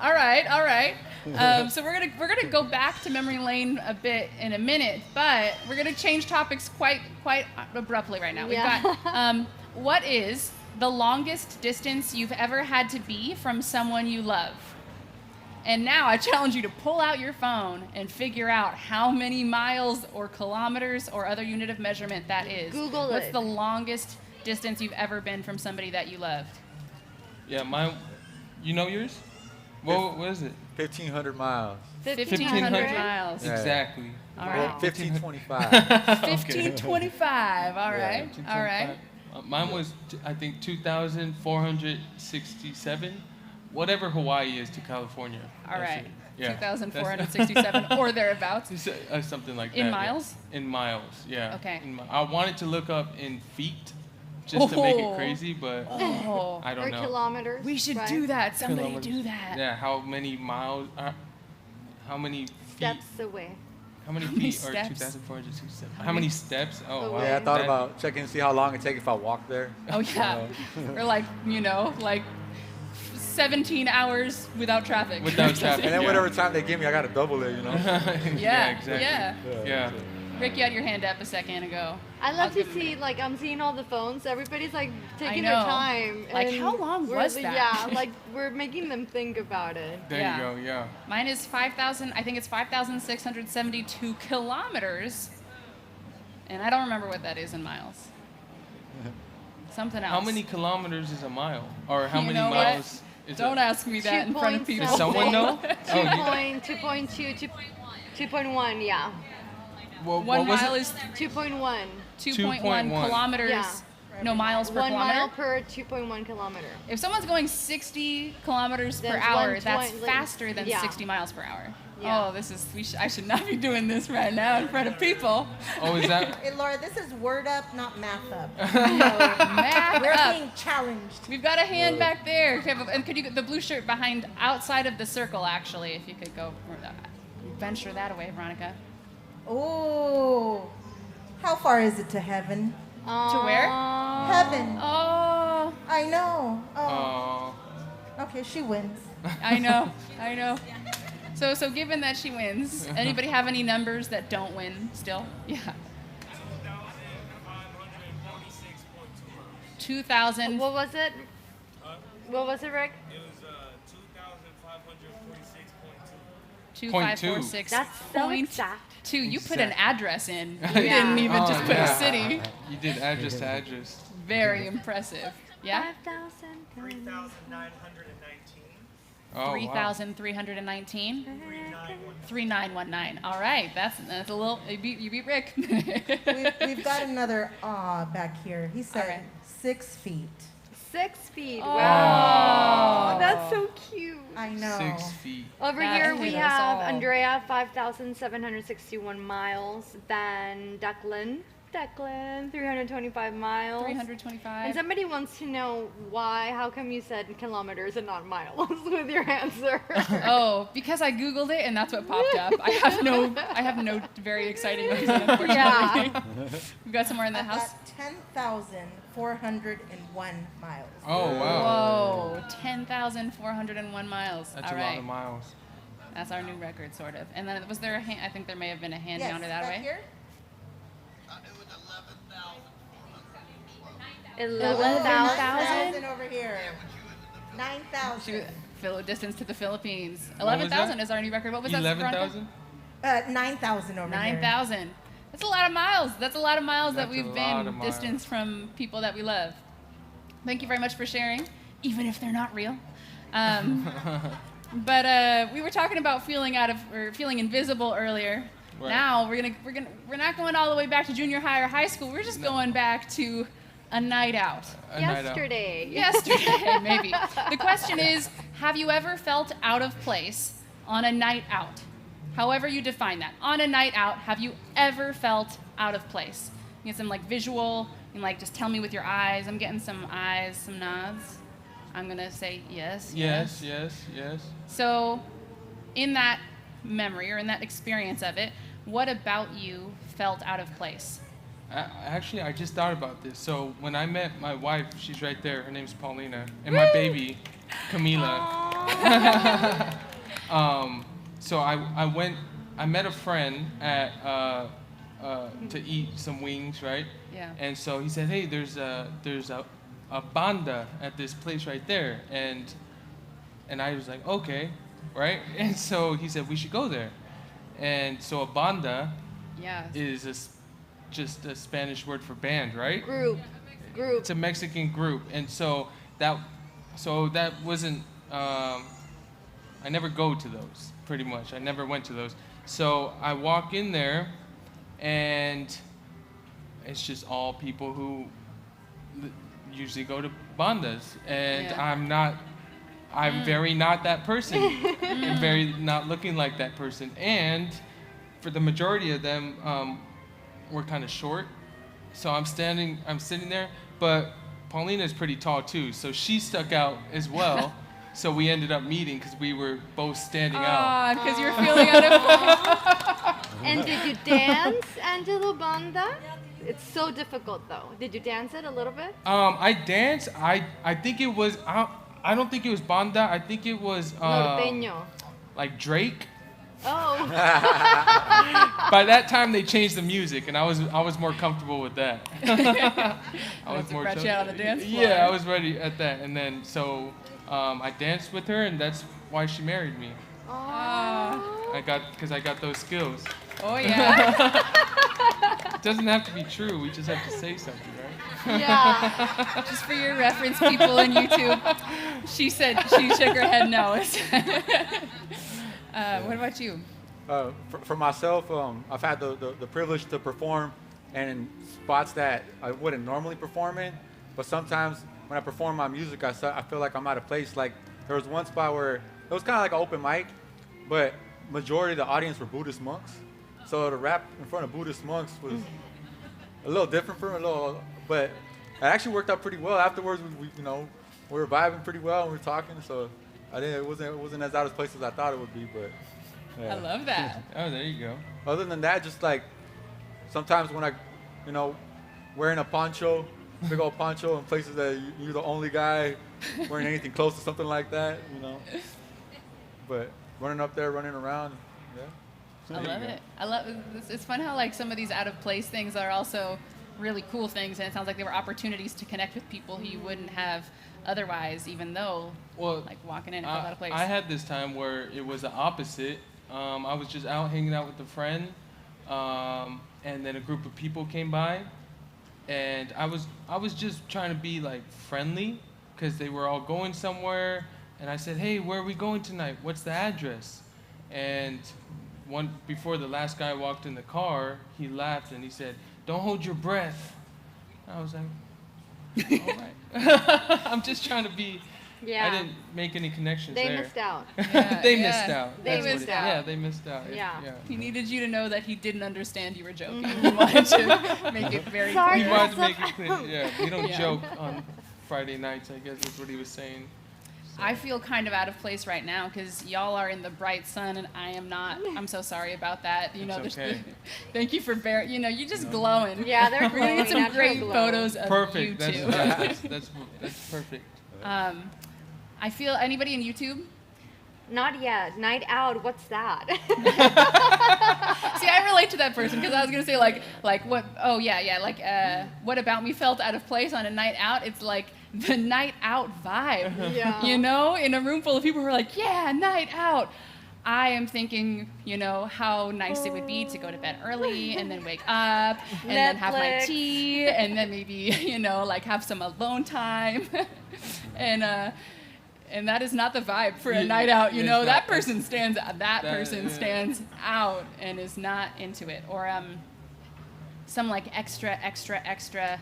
All right. So we're gonna go back to memory lane a bit in a minute, but we're gonna change topics quite abruptly right now. We've Yeah. got what is the longest distance you've ever had to be from someone you love? And now I challenge you to pull out your phone and figure out how many miles or kilometers or other unit of measurement that is. Google What's it. the longest distance you've ever been from somebody that you loved? Yeah, mine. You know yours? What is it? 1,500 miles. 1,500 miles. Yeah. Exactly. All Well, right. 1,525. 1525. All right. Yeah, All right. Mine was, I think, 2,467. Whatever Hawaii is to California. All That's right. it. Yeah. 2,467 or thereabouts. Something like that. In yeah. miles? In miles, yeah. Okay. I wanted to look up in feet just to make Oh. it crazy, but Oh. I don't Or know. kilometers. We should right? do that. Somebody Kilometers. do that. Yeah, how many miles, how many feet, Steps away. how many many feet are steps? 2,467? How many steps? Oh, wow. Yeah, Yeah, I thought That- about checking to see how long it take if I walk there. Oh, yeah. Or like 17 hours without traffic. Without traffic. And then Yeah. whatever time they give me, I gotta double it, Yeah, exactly. yeah. Yeah. Rick, you had your hand up a second ago. I love I'll to give it a see, minute. like, I'm seeing all the phones. Everybody's, like, taking know. their time. Like, and how long we're- was that? Yeah, like, we're making them think about it. There Yeah. you go, yeah. Mine is 5,672 kilometers. And I don't remember what that is in miles. Something else. How many kilometers is a mile? Or how You many know what? miles is Don't it? ask me that in front of 2 people. Does someone know? 2.2, 2.1, yeah. What One was mile it? is 2.1. 2.1 2.1. kilometers. Yeah. No, miles per 1 kilometer? mile per 2.1 kilometer. If someone's going 60 kilometers per That's hour, 120 that's like, faster than yeah. 60 miles per hour. Yeah. Oh, this is, I should not be doing this right now in front of people. Oh, is that? Hey, Laura, this is word up, not math up. Math We're up. being challenged. We've got a hand back there. And could you get the blue shirt behind, outside of the circle, actually, if you could go, venture that away, Veronica. Oh, how far is it to heaven? To where? Heaven. Oh, I know. Oh. Oh. Okay, she wins. I know. So given that she wins, anybody have any numbers that don't win still? Yeah. 2,000. What was it? What was it, Rick? It was 2,546.2. 2546. That's so exact. You put an address in. You Yeah. didn't even just put yeah. a city. You did address to address. Very impressive. Yeah? 5,000. 3,919. Oh, wow. 3,319. 3919. 3919. All right, that's a little. You beat Rick. We've got another back here. He said right. 6 feet. 6 feet. Oh. Wow. That's so cute. I know. 6 feet. Over That here hit we us have all. Andrea, 5,761 miles. Then Declan, 325 miles. 325. And somebody wants to know how come you said kilometers and not miles with your answer. Oh, because I googled it and that's what popped up. I have no very exciting reason, unfortunately. Yeah. We've got somewhere in the I've house. got 10,401 miles. Oh, wow. Whoa, 10,401 miles. That's All a right. lot of miles. That's our new record, sort of. And then was there a hand? I think there may have been a hand Yes, counter that back way. here. 11,000. 9,000 over here. 9,000. Distance to the Philippines. What was 11,000 that? is our new record. What was that? 11,000? 9,000 over here. 9,000. That's a lot of miles. That's a lot of miles that That's a we've lot been of miles. distanced from people that we love. Thank you very much for sharing, even if they're not real. But we were talking about feeling invisible earlier. Right. Now we're not going all the way back to junior high or high school. We're just going back to a night out. A night out. Yesterday. Yesterday, maybe. The question is, have you ever felt out of place on a night out? However you define that. On a night out, have you ever felt out of place? You get some visual, and just tell me with your eyes. I'm getting some eyes, some nods. I'm gonna say yes. Yes. So, in that memory or in that experience of it, what about you felt out of place? Actually, I just thought about this. So when I met my wife, she's right there. Her name's Paulina, and my baby, Camila. So I met a friend at to eat some wings, right? Yeah. And so he said, hey, there's a banda at this place right there, and I was like, okay, right? And so he said we should go there, and so a banda Yeah. is just a Spanish word for band, right? Group. It's a Mexican group, and so that wasn't. I never go to those. Pretty much, I never went to those. So I walk in there, and it's just all people who usually go to bandas, and Yeah. I'm very not that person. I'm very not looking like that person, and for the majority of them, we're kind of short. So I'm sitting there, but Paulina is pretty tall too, so she stuck out as well. So we ended up meeting because we were both standing out. Because you're feeling out of place. And did you dance, Angelo Banda? It's so difficult though. Did you dance it a little bit? I danced. I think it was. I don't think it was banda. I think it was Norteño. like Drake. Oh. By that time, they changed the music, and I was more comfortable with that. I was more. brought you out on the dance floor. Yeah, I was ready at that, and then so I danced with her, and that's why she married me. Because I got those skills. Oh yeah. It doesn't have to be true. We just have to say something, right? Yeah. Just for your reference, people on YouTube, she said she shook her head no. What about you? For myself, I've had the privilege to perform in spots that I wouldn't normally perform in. But sometimes when I perform my music, I feel like I'm out of place. Like there was one spot where it was kind of like an open mic, but majority of the audience were Buddhist monks. So to rap in front of Buddhist monks was a little different for me, but it actually worked out pretty well. Afterwards, we were vibing pretty well and we were talking. So it wasn't as out of place as I thought it would be. But yeah. I love that. Oh, there you go. Other than that, just like sometimes when I, wearing a poncho, big old poncho in places that you're the only guy wearing anything close to something like that, But running up there, running around, yeah. I love it. I love it. It's fun how like some of these out of place things are also really cool things, and it sounds like they were opportunities to connect with people who you wouldn't have otherwise, even though like walking in and felt out of place. I had this time where it was the opposite. I was just out hanging out with a friend, and then a group of people came by, and I was just trying to be like friendly because they were all going somewhere, and I said, "Hey, where are we going tonight? What's the address?" And before the last guy walked in the car, he laughed and he said, "Don't hold your breath." I was like, all right. I'm just trying to be. Yeah. I didn't make any connections They there. missed out. They missed out. They That's what missed it- out. Yeah, they missed out. Yeah. He needed you to know that he didn't understand you were joking. He wanted to make it very Sorry. He clear. wanted to make it clear. Yeah, we don't Yeah. joke on Friday nights, I guess is what he was saying. I feel kind of out of place right now because y'all are in the bright sun and I am not. I'm so sorry about that. It's there's- okay. Thank you for bearing. You're just glowing. Yeah, they're We're gonna get some glowing, great natural glow. photos of Perfect. you That's, too. that's perfect. I feel anybody in YouTube? Not yet. Night out. What's that? See, I relate to that person because I was gonna say like what? Oh yeah. Like what about me felt out of place on a night out? It's like the night out vibe. Yeah. In a room full of people who are like, yeah, night out. I am thinking, how nice it would be to go to bed early and then wake up and then have my Netflix. tea and then maybe, like have some alone time. And that is not the vibe for a night out. it's That not. person stands Yeah. stands out and is not into it. Or some like extra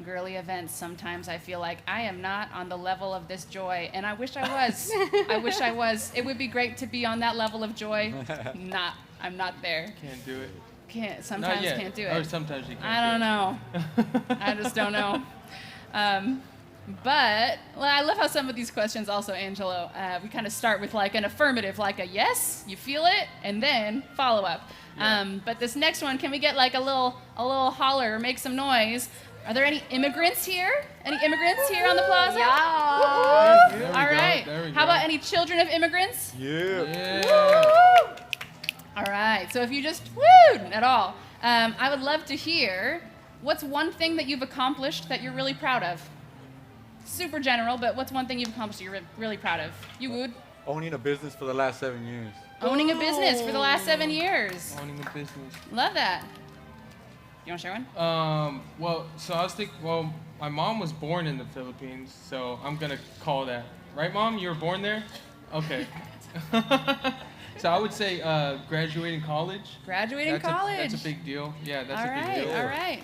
girly events. Sometimes I feel like I am not on the level of this joy, and I wish I was. I wish I was. It would be great to be on that level of joy. I'm not there. Can't do it. Sometimes Not yet. can't do Or it. sometimes you can't. I don't know. I just don't know. But I love how some of these questions also, Angelo, we kind of start with like an affirmative, like a yes, you feel it, and then follow up. Yeah. But this next one, can we get like a little holler, make some noise? Are there any immigrants here? Any immigrants here on the plaza? Yeah. There we All go, right. there we How go. about any children of immigrants? Yeah. All right. So if you just woo at all, I would love to hear what's one thing that you've accomplished that you're really proud of. Super general, but what's one thing you've accomplished that you're really proud of? You would Owning a business for the last 7 years. owning a business for the last 7 years. Owning a business. Love that. You want to share one? So I was thinking, my mom was born in the Philippines, so I'm gonna call that. Right, Mom? You were born there? Okay. So I would say graduating college. Graduating college. That's a big deal. Yeah, that's All a right. big deal. All right.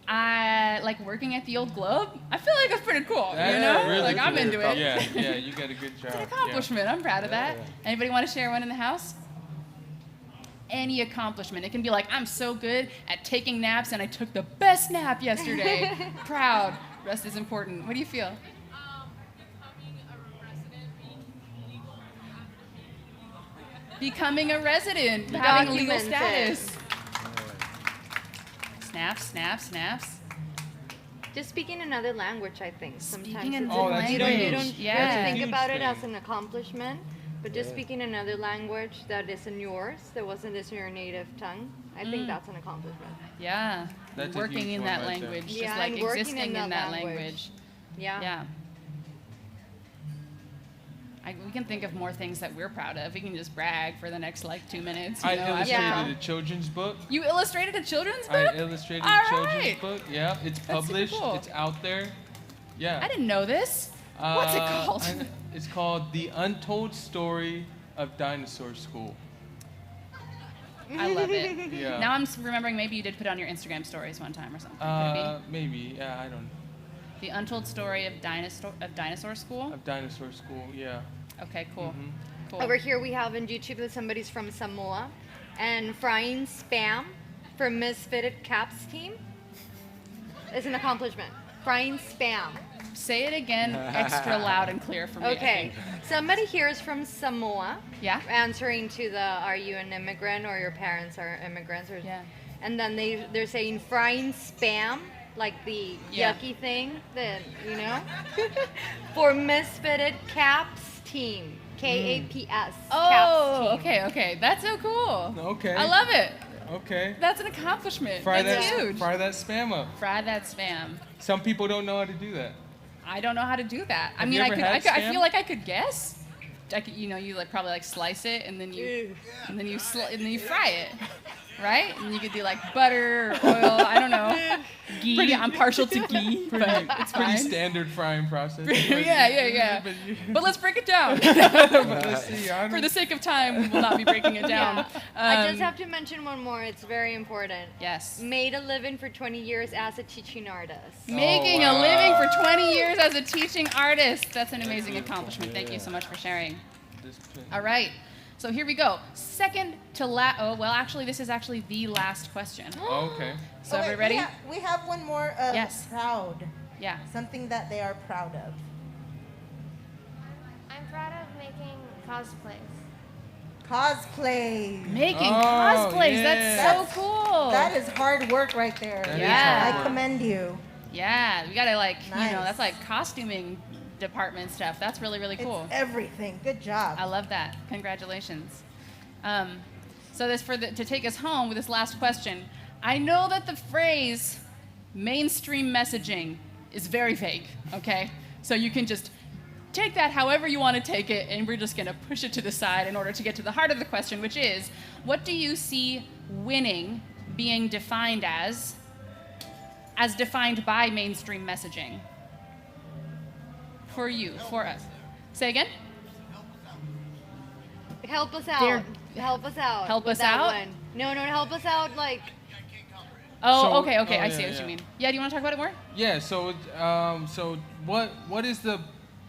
I like working at the Old Globe. I feel like it's pretty cool. That's really like I'm cool. into it. Yeah, you got a good job. It's an accomplishment. I'm proud of that. Anybody want to share one in the house? Any accomplishment. It can be like, I'm so good at taking naps and I took the best nap yesterday. Proud. Rest is important. What do you feel? Becoming a resident, having legal Documented. status. Snaps. Just speaking another language, I think. Sometimes Speaking it's another that's you language. don't Yeah. think Huge about it thing. as an accomplishment, but just speaking another language that isn't yours, that wasn't your native tongue, I think that's an accomplishment. Yeah. That's a working huge in one that right there. language. Yeah, just like and working existing in in that that language. language. Yeah. Yeah. We can think of more things that we're proud of. We can just brag for the next like 2 minutes. I you know, after- illustrated Yeah. a children's book. You illustrated a children's book? I illustrated All a children's right. book. Yeah, it's super published. cool. It's out there. Yeah. I didn't know this. What's it called? It's called The Untold Story of Dinosaur School. I love it. Yeah. Now I'm remembering maybe you did put on your Instagram stories one time or something. Could it be? Maybe. Yeah, I don't know. The Untold Story of Dinosaur School? Of Dinosaur School, yeah. Okay, cool. Cool. Over here we have on YouTube that somebody's from Samoa, and frying spam from Misfitted Caps team is an accomplishment. Frying spam. Say it again extra loud and clear for me. Okay. Somebody here is from Samoa. Yeah. Answering to the are you an immigrant or your parents are immigrants or Yeah. and then they're saying frying spam, like the Yeah. yucky thing that you know. For Misfitted Caps team. KAPS. Oh, okay. That's so cool. Okay. I love it. Okay. That's an accomplishment. Fry That's that, huge. Fry that spam up. Fry that spam. Some people don't know how to do that. I don't know how to do that. I Have mean, you I ever could. had I spam? feel like I could guess. I could, you like probably like slice it and then you fry it, right? And you could do like butter or oil. I don't know. Ghee. I'm partial to ghee, but it's Pretty fine. standard frying process. Yeah. But let's break it down. Let's see. For the sake of time, we will not be breaking it down. Yeah. I just have to mention one more. It's very important. Yes. Made a living for 20 years as a teaching artist. Making a living for 20 years as a teaching artist. That's an amazing accomplishment. Thank you so much for sharing. All right. So here we go. Second to last. Oh, well, actually, this is actually the last question. Okay. So Oh, are we wait, ready? We have one more of Yes. proud. Yeah. Something that they are proud of. I'm proud of making cosplays. Cosplay. Making Oh, cosplays. yeah. That's so cool. That is hard work right there. That is Yeah. hard I work. commend you. Yeah. We got to Nice. that's like costuming department stuff. That's really, really cool. It's everything. Good job. I love that. Congratulations. So to take us home with this last question, I know that the phrase mainstream messaging is very vague, okay? So you can just take that however you want to take it, and we're just going to push it to the side in order to get to the heart of the question, which is, what do you see winning being defined as defined by mainstream messaging? For you, for us. Say again? Help us out. They're- Help us out. Help with us that out? one. No, help us out. Like, Oh, So- okay, oh, I yeah, see what yeah. you mean. Yeah, do you want to talk about it more? Yeah. So what is the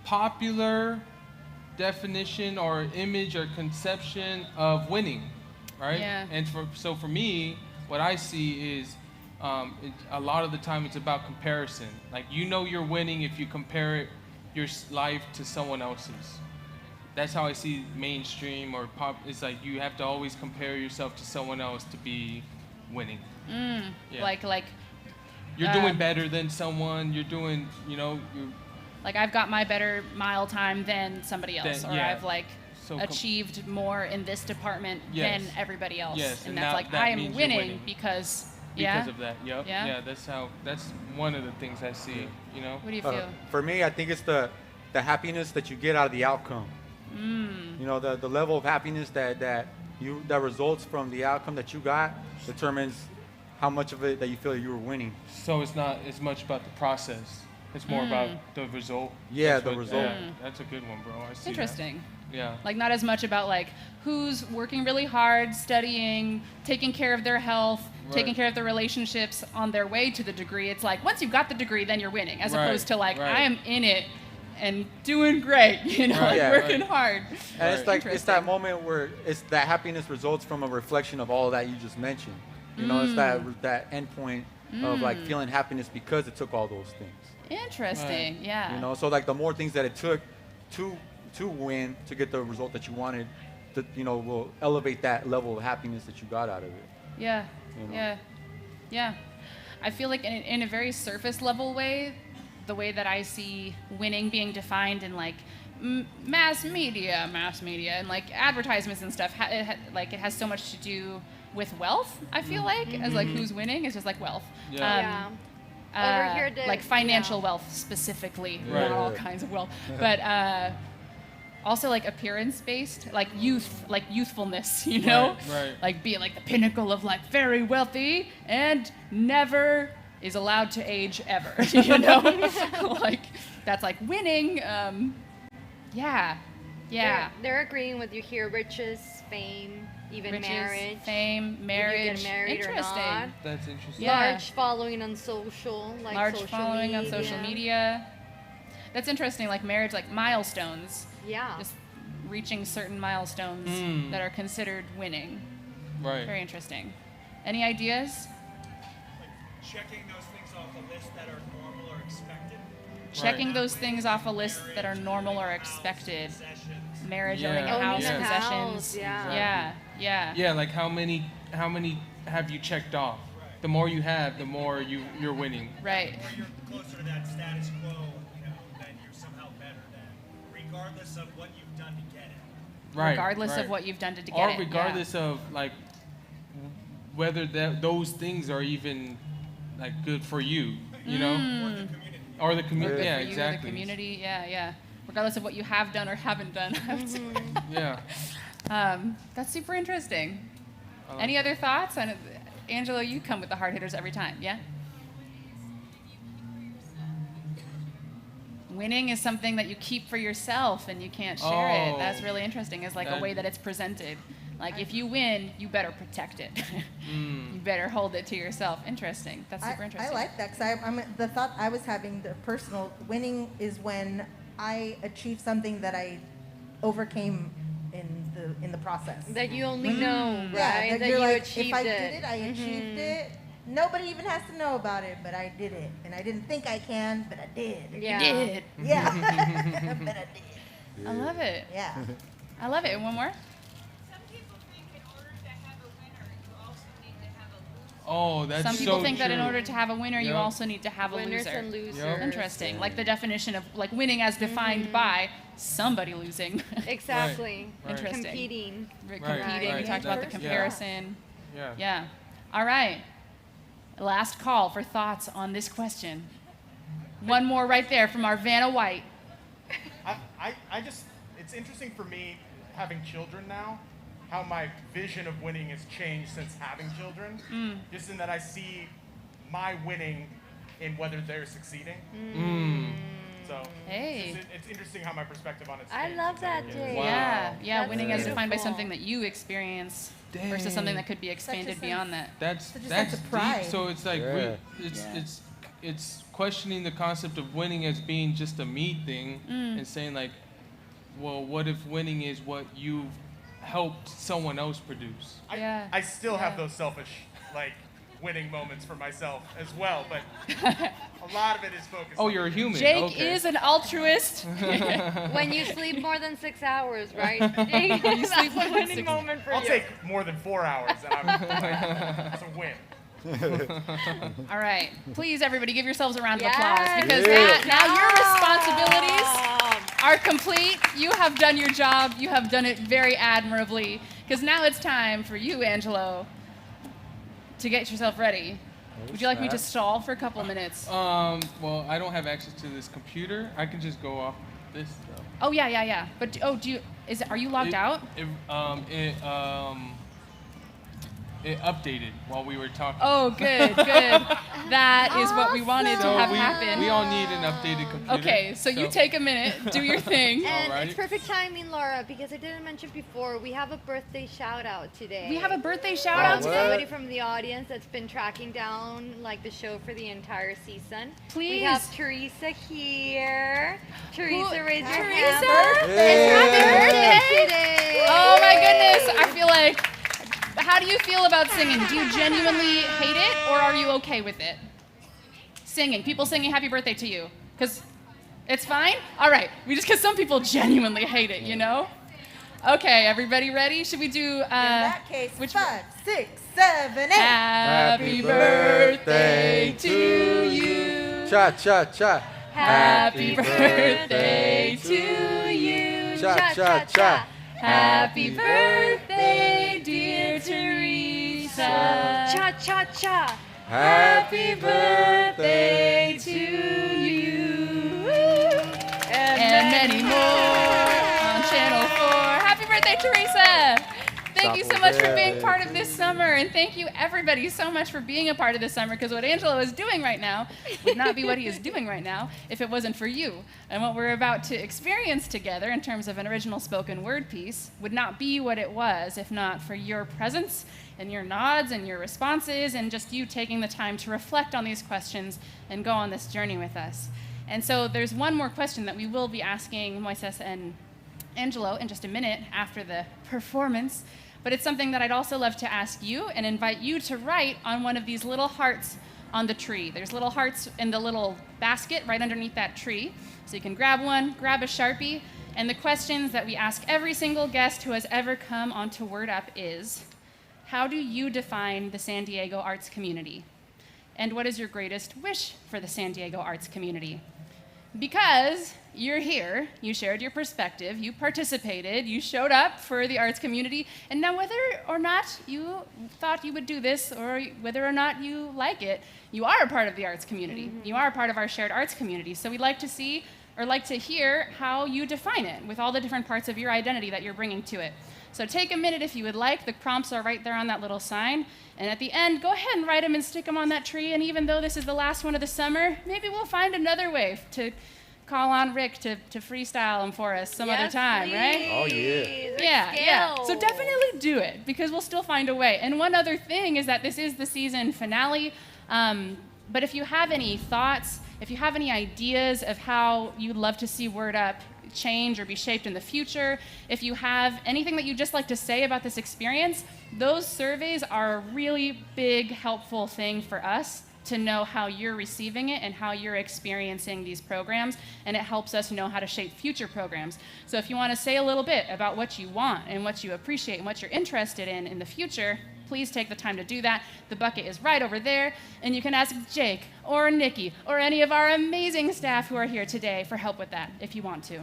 popular definition or image or conception of winning, right? Yeah. And for me, what I see is a lot of the time it's about comparison. Like you're winning if you compare your life to someone else's. That's how I see mainstream or pop. It's like you have to always compare yourself to someone else to be winning. Yeah. Like You're doing better than someone. You're doing, you're like I've got my better mile time than somebody else, or yeah. I've like So achieved more in this department Yes. than everybody else. Yes, and and that's that- like that I am means you're winning winning. because of that. Yep. Yeah? Yeah. That's one of the things I see. What do you feel? For me, I think it's the happiness that you get out of the outcome. The level of happiness that results from the outcome that you got determines how much of it that you feel you were winning. So it's not as much about the process. It's more about the result. Yeah, That's the result. That's a good one, bro. I see that. Interesting. Yeah. Like not as much about like who's working really hard, studying, taking care of their health, taking Right. care of their relationships on their way to the degree. It's like once you've got the degree, then you're winning, as Right, opposed to like right. I am in it and doing great, Right, like yeah, working right. hard. And it's like it's that Interesting. moment where it's that happiness results from a reflection of all that you just mentioned. It's that end point of like feeling happiness because it took all those things. Interesting. Yeah. So like the more things that it took to win to get the result that you wanted, will elevate that level of happiness that you got out of it. Yeah. You know? Yeah. Yeah. I feel like in a very surface level way, the way that I see winning being defined in like mass media, and like advertisements and stuff, it has so much to do with wealth. I feel like as like who's winning is just like wealth. Yeah. Over here, like financial wealth specifically, Right. not all kinds of wealth, but also like appearance based, like youthfulness, Right. like being like the pinnacle of like very wealthy and never is allowed to age ever, like that's like winning. Yeah. They're agreeing with you here. Riches, fame, even Riches, marriage. fame, marriage. If you get married or Interesting. not. That's interesting. Yeah. Large following on social, like Large social following on media. social media. That's interesting, like marriage, like milestones. Yeah. Just reaching certain milestones that are considered winning. Right. Very interesting. Any ideas? Checking those things off a list that are normal or expected. Checking those things off a list that are normal or expected. Marriage, Yeah. owning a Owning house, a possessions. house, yeah. Yeah, yeah. Yeah, like how many have you checked off? The more you have, the more you're winning. Right. Or you're closer to that status quo, then you're somehow better than, regardless of what you've done to get it. Right. Regardless right. of what you've done to get or it. regardless of like whether those things are even like good for you, you know, or the community. Yeah, For you, exactly. the community, yeah. Regardless of what you have done or haven't done. I would say. Yeah. That's super interesting. I like Any other thoughts? Angelo, you come with the hard hitters every time, yeah? Winning is something that you keep for yourself and you can't share it. That's Oh, really interesting. It's like a that- way that it's presented. Like if you win, you better protect it. You better hold it to yourself. Interesting. That's super I interesting. like that because the thought I was having, the personal winning is when I achieve something that I overcame in the process. That you only know, Yeah, right? That you're you like, achieved if I it. did it, I achieved it. Nobody even has to know about it, but I did it, and I didn't think I can, but I did. Yeah. You did. Yeah, but I did. I love it. Yeah. I love it. And one more? Some people think in order to have a winner, you also need to have a loser. Oh, that's Some people so think that in true. order to have a winner, you Yep. also need to have a Winners loser. and losers. Yep. Interesting. Like the definition of like winning as defined by somebody losing. Exactly. Right. Interesting. Competing. Competing. right. We talked about the Yeah. comparison. Yeah. Yeah. All right. Last call for thoughts on this question. One more right there from our Vanna White. I just, it's interesting for me having children now, how my vision of winning has changed since having children. Just in that I see my winning in whether they're succeeding. So Hey. it's interesting how my perspective on it's I changed love since having that, kids. Jay. Wow. Yeah. That's Winning as defined by beautiful. something that you experience versus something that could be expanded beyond that. That's Such a that's sense of deep. pride. So it's like Yeah. it's questioning the concept of winning as being just a me thing and saying like, well, what if winning is what you've helped someone else produce? Yeah. I still have Yeah. those selfish, like, winning moments for myself as well, but a lot of it is focused Oh, on you're a human. Jake okay. is an altruist. When you sleep more than 6 hours, right? You sleep more than winning 6 moment for I'll you. take more than 4 hours, and I'm that's a win. All right. Please, everybody, give yourselves a round of Yes. applause because Yeah. now your responsibilities are complete. You have done your job. You have done it very admirably. Because now it's time for you, Angelo, to get yourself ready. Would you like me to stall for a couple minutes? Well, I don't have access to this computer. I can just go off this stuff. Oh yeah. But are you logged out? It updated while we were talking. Oh, good. That is what we wanted to So have we happen. all need an updated computer. Okay, so you take a minute, do your thing. And Alrighty. it's perfect timing, Laura, because I didn't mention before, we have a birthday shout out today. We have a birthday shout out From today. somebody from the audience that's been tracking down like the show for the entire season. Please. We have Teresa here. Teresa, raise your Teresa? hand. Hey. Happy birthday today. Oh my goodness, I feel like, how do you feel about singing? Do you genuinely hate it or are you okay with it? Singing, people singing happy birthday to you. Because it's fine? All right, because some people genuinely hate it, you know? Okay, everybody ready? Should we do, In that case, which 5, 6, 7, 8. Happy birthday to you. Cha cha cha. Happy birthday to you. Cha cha cha. Happy birthday, dear Teresa. Cha cha cha. Happy birthday to you. And many more on Channel 4. Happy birthday, Teresa. thank you so much for being part of this summer, and thank you everybody so much for being a part of this summer, because what Angelo is doing right now would not be what he is doing right now if it wasn't for you. And what we're about to experience together in terms of an original spoken word piece would not be what it was if not for your presence and your nods and your responses and just you taking the time to reflect on these questions and go on this journey with us. And so there's one more question that we will be asking Moises and Angelo in just a minute after the performance, but it's something that I'd also love to ask you and invite you to write on one of these little hearts on the tree. There's little hearts in the little basket right underneath that tree, so you can grab one, grab a Sharpie, and the questions that we ask every single guest who has ever come onto Word Up is, how do you define the San Diego arts community? And what is your greatest wish for the San Diego arts community? Because you're here, you shared your perspective, you participated, you showed up for the arts community, and now whether or not you thought you would do this or whether or not you like it, you are a part of the arts community. Mm-hmm. You are a part of our shared arts community. So we'd like to see or like to hear how you define it with all the different parts of your identity that you're bringing to it. So take a minute if you would like. The prompts are right there on that little sign. And at the end, go ahead and write them and stick them on that tree. And even though this is the last one of the summer, maybe we'll find another way to call on Rick to freestyle them for us some other time, please. Right? Oh, yeah. Yeah. So definitely do it, because we'll still find a way. And one other thing is that this is the season finale. But if you have any thoughts, if you have any ideas of how you'd love to see Word Up change or be shaped in the future, if you have anything that you'd just like to say about this experience, those surveys are a really big, helpful thing for us to know how you're receiving it and how you're experiencing these programs, and it helps us know how to shape future programs. So if you want to say a little bit about what you want and what you appreciate and what you're interested in the future, please take the time to do that. The bucket is right over there, and you can ask Jake or Nikki or any of our amazing staff who are here today for help with that if you want to.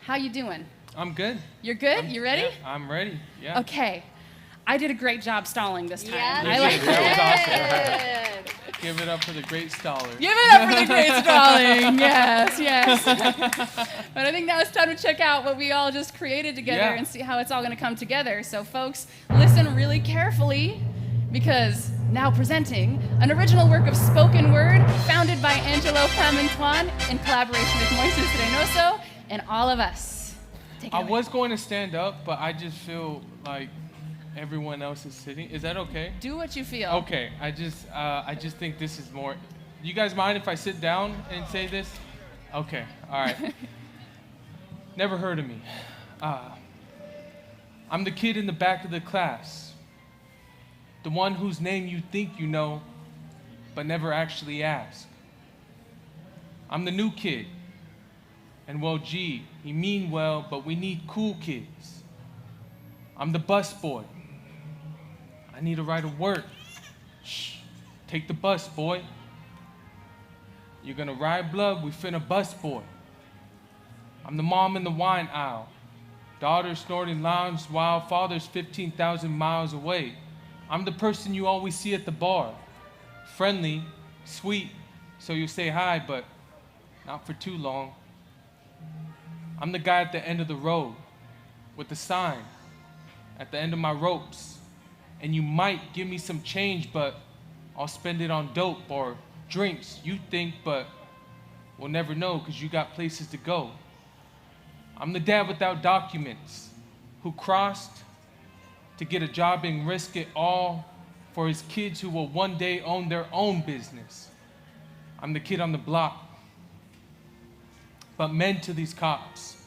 How you doing? I'm good. You're good? You ready? Yeah, I'm ready. Yeah. Okay. I did a great job stalling this time. Yes, I like that was awesome. Give it up for the great staller. Give it up for the great stalling. Yes. But I think now it's time to check out what we all just created together and see how it's all going to come together. So folks, listen really carefully, because now presenting an original work of spoken word founded by Angelo Pamintuan in collaboration with Moises Reynoso and all of us. I was going to stand up, but I just feel like everyone else is sitting. Is that okay? Do what you feel. Okay. I just think this is more. You guys mind if I sit down and say this? Okay. All right. Never heard of me. I'm the kid in the back of the class. The one whose name you think you know, but never actually ask. I'm the new kid. And well, gee, you mean well, but we need cool kids. I'm the bus boy. I need a ride to work. Shh, take the bus, boy. You're gonna ride blood, we finna bus boy. I'm the mom in the wine aisle. Daughter snorting lounge while father's 15,000 miles away. I'm the person you always see at the bar. Friendly, sweet, so you say hi, but not for too long. I'm the guy at the end of the road with the sign at the end of my ropes. And you might give me some change, but I'll spend it on dope or drinks, you think, but we'll never know because you got places to go. I'm the dad without documents who crossed to get a job and risk it all for his kids who will one day own their own business. I'm the kid on the block, but men to these cops,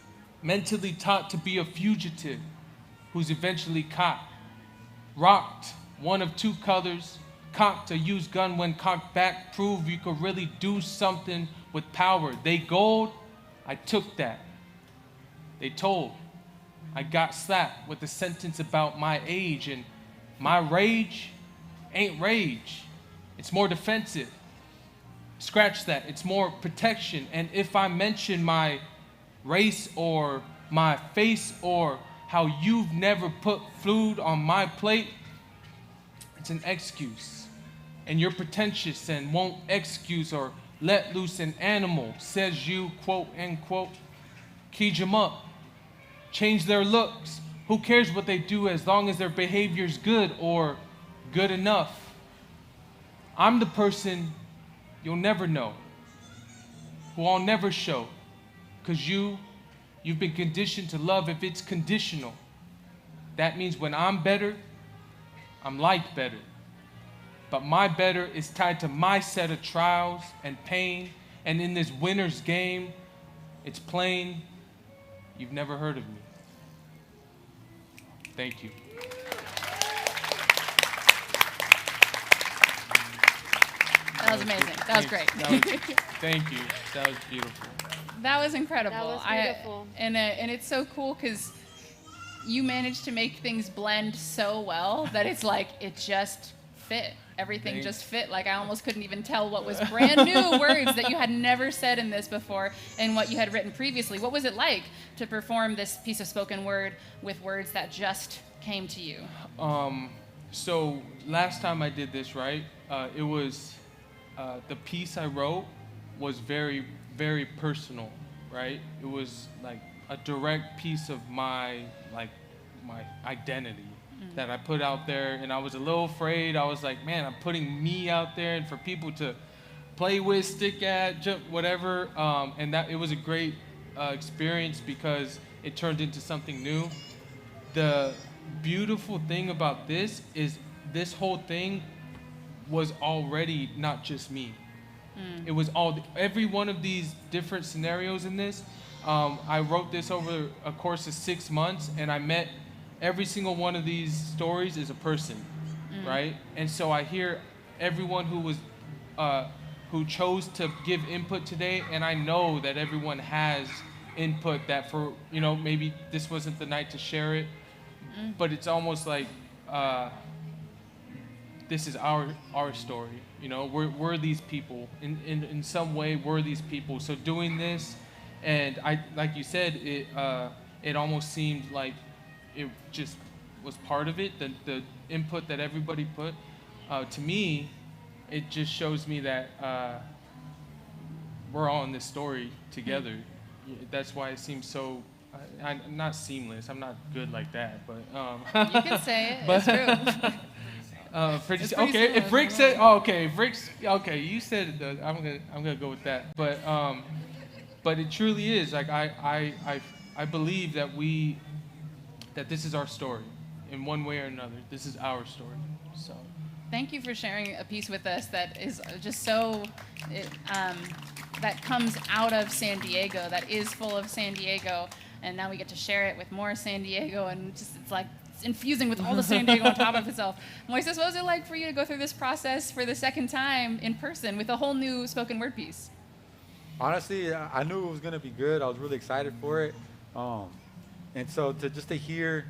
mentally taught to be a fugitive who's eventually caught. Rocked, one of two colors, cocked a used gun when cocked back, prove you could really do something with power. They gold, I took that. They told, I got slapped with a sentence about my age, and my rage ain't rage. It's more defensive. Scratch that, it's more protection. And if I mention my race or my face or how you've never put food on my plate, it's an excuse. And you're pretentious and won't excuse or let loose an animal, says you, quote, end quote. Cage them up, change their looks, Who cares what they do as long as their behavior's good or good enough? I'm the person you'll never know, who I'll never show, because you've been conditioned to love if it's conditional. That means when I'm better, I'm liked better. But my better is tied to my set of trials and pain, and in this winner's game, it's plain, you've never heard of me. Thank you. That was amazing. That was great. Thank you. That was beautiful. That was incredible. That was beautiful. And it's so cool because you managed to make things blend so well that it's like it just fit. Everything Thanks. just fit. Like I almost couldn't even tell what was brand new words that you had never said in this before and what you had written previously. What was it like to perform this piece of spoken word with words that just came to you? So last time I did this, right, it was, the piece I wrote was very, very personal, right? It was like a direct piece of my identity that I put out there, and I was a little afraid. I was like, man, I'm putting me out there and for people to play with, stick at, jump, whatever, and that it was a great experience because it turned into something new. The beautiful thing about this is this whole thing was already not just me. It was every one of these different scenarios in this. I wrote this over a course of 6 months, and I met every single one of these stories is a person, right? And so I hear everyone who chose to give input today, and I know that everyone has input that for, maybe this wasn't the night to share it, but it's almost like this is our story. We're these people. In some way, we're these people. So doing this, and like you said, it almost seemed like it just was part of it, the input that everybody put. To me, it just shows me that we're all in this story together. That's why it seems so, not seamless, I'm not good like that, but... You can say it, it's true. Pretty It's okay, pretty if Ric said, okay, you said it though, I'm gonna go with that. But it truly is, like I believe that that this is our story, in one way or another. This is our story. So, thank you for sharing a piece with us that is just so, that comes out of San Diego, that is full of San Diego, and now we get to share it with more San Diego, and just it's like it's infusing with all the San Diego on top of itself. Moises, what was it like for you to go through this process for the second time in person with a whole new spoken word piece? Honestly, I knew it was gonna be good. I was really excited for it. And so to hear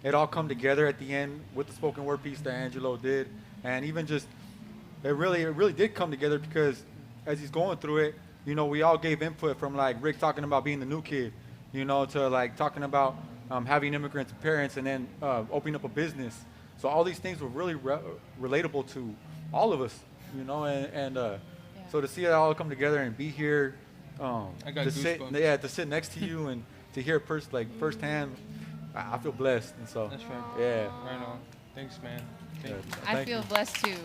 it all come together at the end with the spoken word piece that Angelo did, and even just, it really did come together because as he's going through it, we all gave input from like Ric talking about being the new kid, to like talking about having immigrant parents and then opening up a business. So all these things were really relatable to all of us, so to see it all come together and be here, I got to sit next to you and to hear firsthand, I feel blessed, and so that's right. Yeah. Right on. Thanks, man. Thank you. I feel blessed too.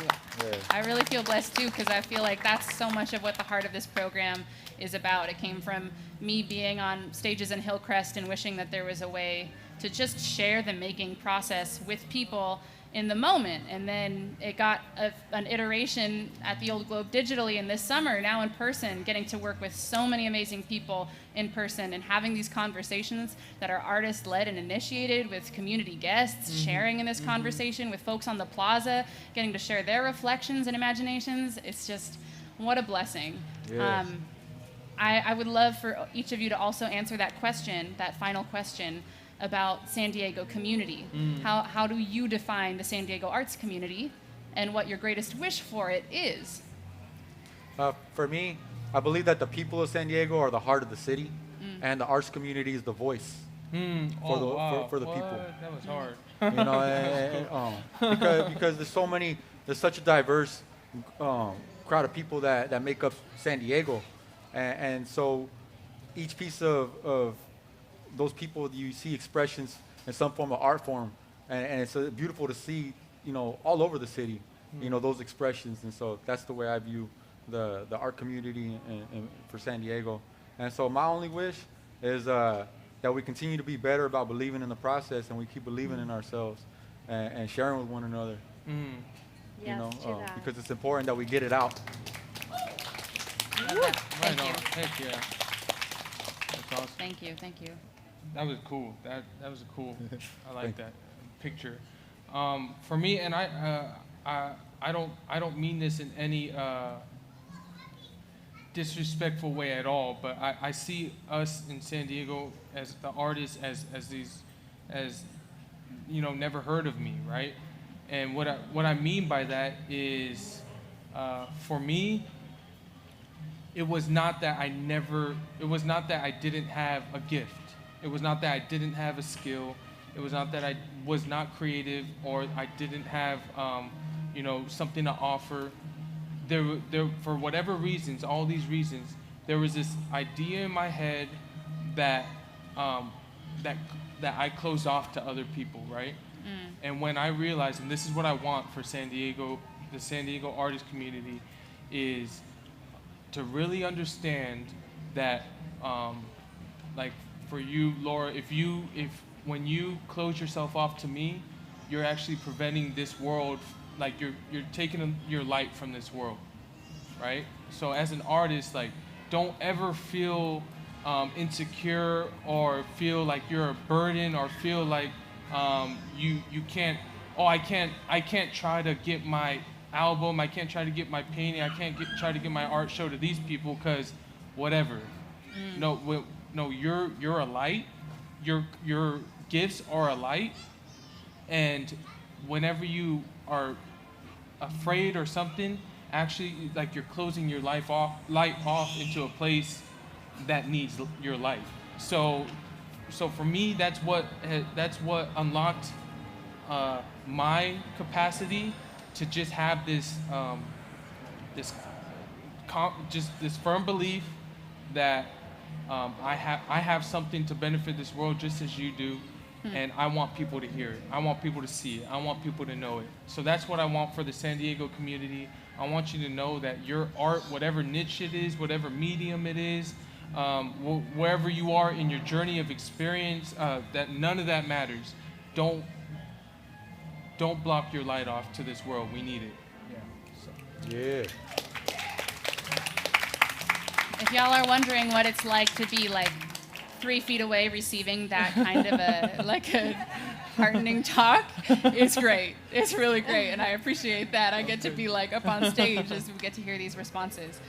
Yeah. I really feel blessed too because I feel like that's so much of what the heart of this program is about. It came from me being on stages in Hillcrest and wishing that there was a way to just share the making process with people in the moment. And then it got an iteration at the Old Globe digitally, and this summer, now in person, getting to work with so many amazing people in person and having these conversations that are artist-led and initiated with community guests, sharing in this conversation with folks on the plaza, getting to share their reflections and imaginations. It's just, what a blessing. Yeah. I would love for each of you to also answer that question, that final question, about San Diego community. How do you define the San Diego arts community and what your greatest wish for it is? For me, I believe that the people of San Diego are the heart of the city, and the arts community is the voice for the people. That was hard. Because there's such a diverse crowd of people that make up San Diego, and so each piece of those people, you see expressions in some form of art form, and it's beautiful to see, all over the city, those expressions. And so that's the way I view the art community and for San Diego. And so my only wish is that we continue to be better about believing in the process, and we keep believing in ourselves and sharing with one another. Yes, to that. Because it's important that we get it out. Right on. Heck yeah. That's awesome. Thank you. That was cool. That was cool. I like that picture. For me, and I don't mean this in any disrespectful way at all, but I see us in San Diego as the artists as never heard of me, right? And what I mean by that is, for me, it was not that I didn't have a gift. It was not that I didn't have a skill. It was not that I was not creative or I didn't have, something to offer. There, for whatever reasons, all these reasons, there was this idea in my head that I closed off to other people, right? And when I realized, and this is what I want for San Diego, the San Diego artist community, is to really understand that, like for you, Laura, when you close yourself off to me, you're actually preventing this world, like you're taking your light from this world, right? So as an artist, like, don't ever feel insecure or feel like you're a burden or feel like you can't. Oh, I can't try to get my album. I can't try to get my painting. I can't try to get my art show to these people because whatever. No, you're a light. Your gifts are a light, and whenever you are afraid or something, actually, like, you're closing your light off into a place that needs your light. So for me, that's what unlocked my capacity to just have this firm belief that I have something to benefit this world just as you do, and I want people to hear it. I want people to see it. I want people to know it. So that's what I want for the San Diego community. I want you to know that your art, whatever niche it is, whatever medium it is, wherever you are in your journey of experience, that none of that matters. Don't block your light off to this world. We need it. Yeah. If y'all are wondering what it's like to be like 3 feet away receiving that kind of a heartening talk, it's great. It's really great, and I appreciate that. I get to be like up on stage as we get to hear these responses.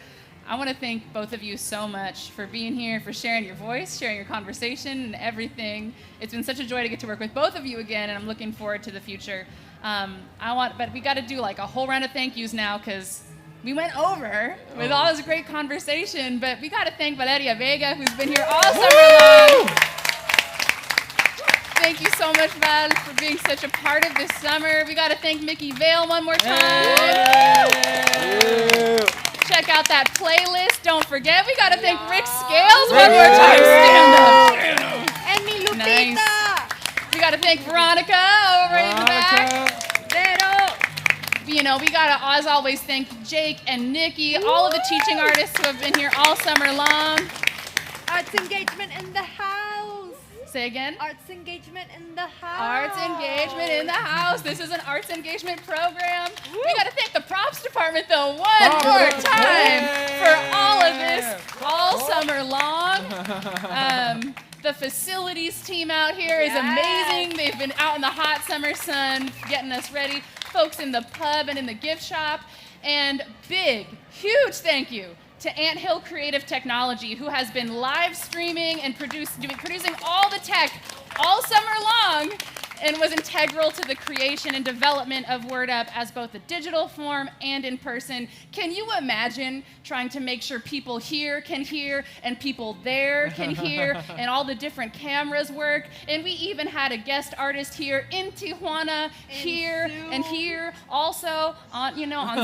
I want to thank both of you so much for being here, for sharing your voice, sharing your conversation, and everything. It's been such a joy to get to work with both of you again, and I'm looking forward to the future. But we got to do like a whole round of thank yous now, because we went over with all this great conversation, but we got to thank Valeria Vega, who's been here all summer long. Thank you so much, Val, for being such a part of this summer. We got to thank Miki Vale one more time. Yeah. Check out that playlist. Don't forget, we got to thank Ric Scales one more time. Stand up. And me, Lupita. Nice. We got to thank Veronica over in the back. We got to, as always, thank Jake and Nikki, all of the teaching artists who have been here all summer long. Arts engagement in the house. Say again? Arts engagement in the house. Arts engagement in the house. This is an arts engagement program. Woo. We got to thank the props department, though, one more time for all of this all summer long. The facilities team out here is amazing. They've been out in the hot summer sun getting us ready. Folks in the pub and in the gift shop. And big, huge thank you to Anthill Creative Technology, who has been live streaming and producing all the tech all summer long, and was integral to the creation and development of Word Up as both a digital form and in person. Can you imagine trying to make sure people here can hear and people there can hear and all the different cameras work? And we even had a guest artist here in Tijuana, here and here, also on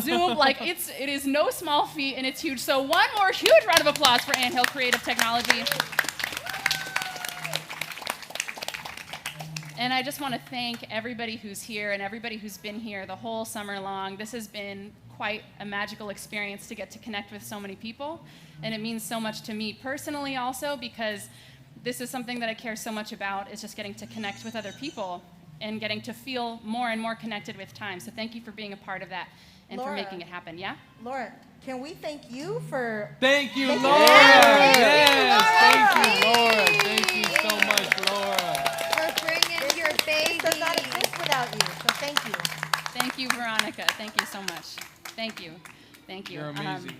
Zoom. Like, it is no small feat, and it's huge. So one more huge round of applause for Anthill Creative Technology. And I just want to thank everybody who's here and everybody who's been here the whole summer long. This has been quite a magical experience to get to connect with so many people. And it means so much to me personally also, because this is something that I care so much about, is just getting to connect with other people and getting to feel more and more connected with time. So thank you for being a part of that and Laura, for making it happen. Yeah? Laura, can we thank you for... Thank you, Laura. Yes, Yes, thank you, Laura. Thank you so much, Laura. For bringing your baby. This does not exist without you, so thank you. Thank you, Veronica. Thank you so much. Thank you. Thank you. You're amazing.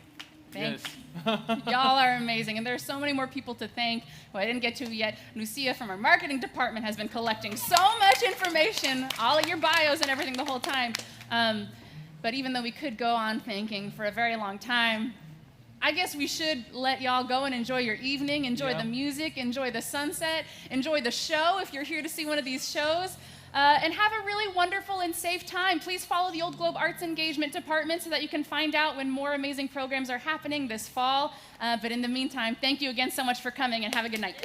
Thanks. Yes. Y'all are amazing. And there's so many more people to thank who I didn't get to yet. Lucia from our marketing department has been collecting so much information, all of your bios and everything the whole time. But even though we could go on thanking for a very long time, I guess we should let y'all go and enjoy your evening, enjoy the music, enjoy the sunset, enjoy the show if you're here to see one of these shows. And have a really wonderful and safe time. Please follow the Old Globe Arts Engagement Department so that you can find out when more amazing programs are happening this fall. But in the meantime, thank you again so much for coming and have a good night.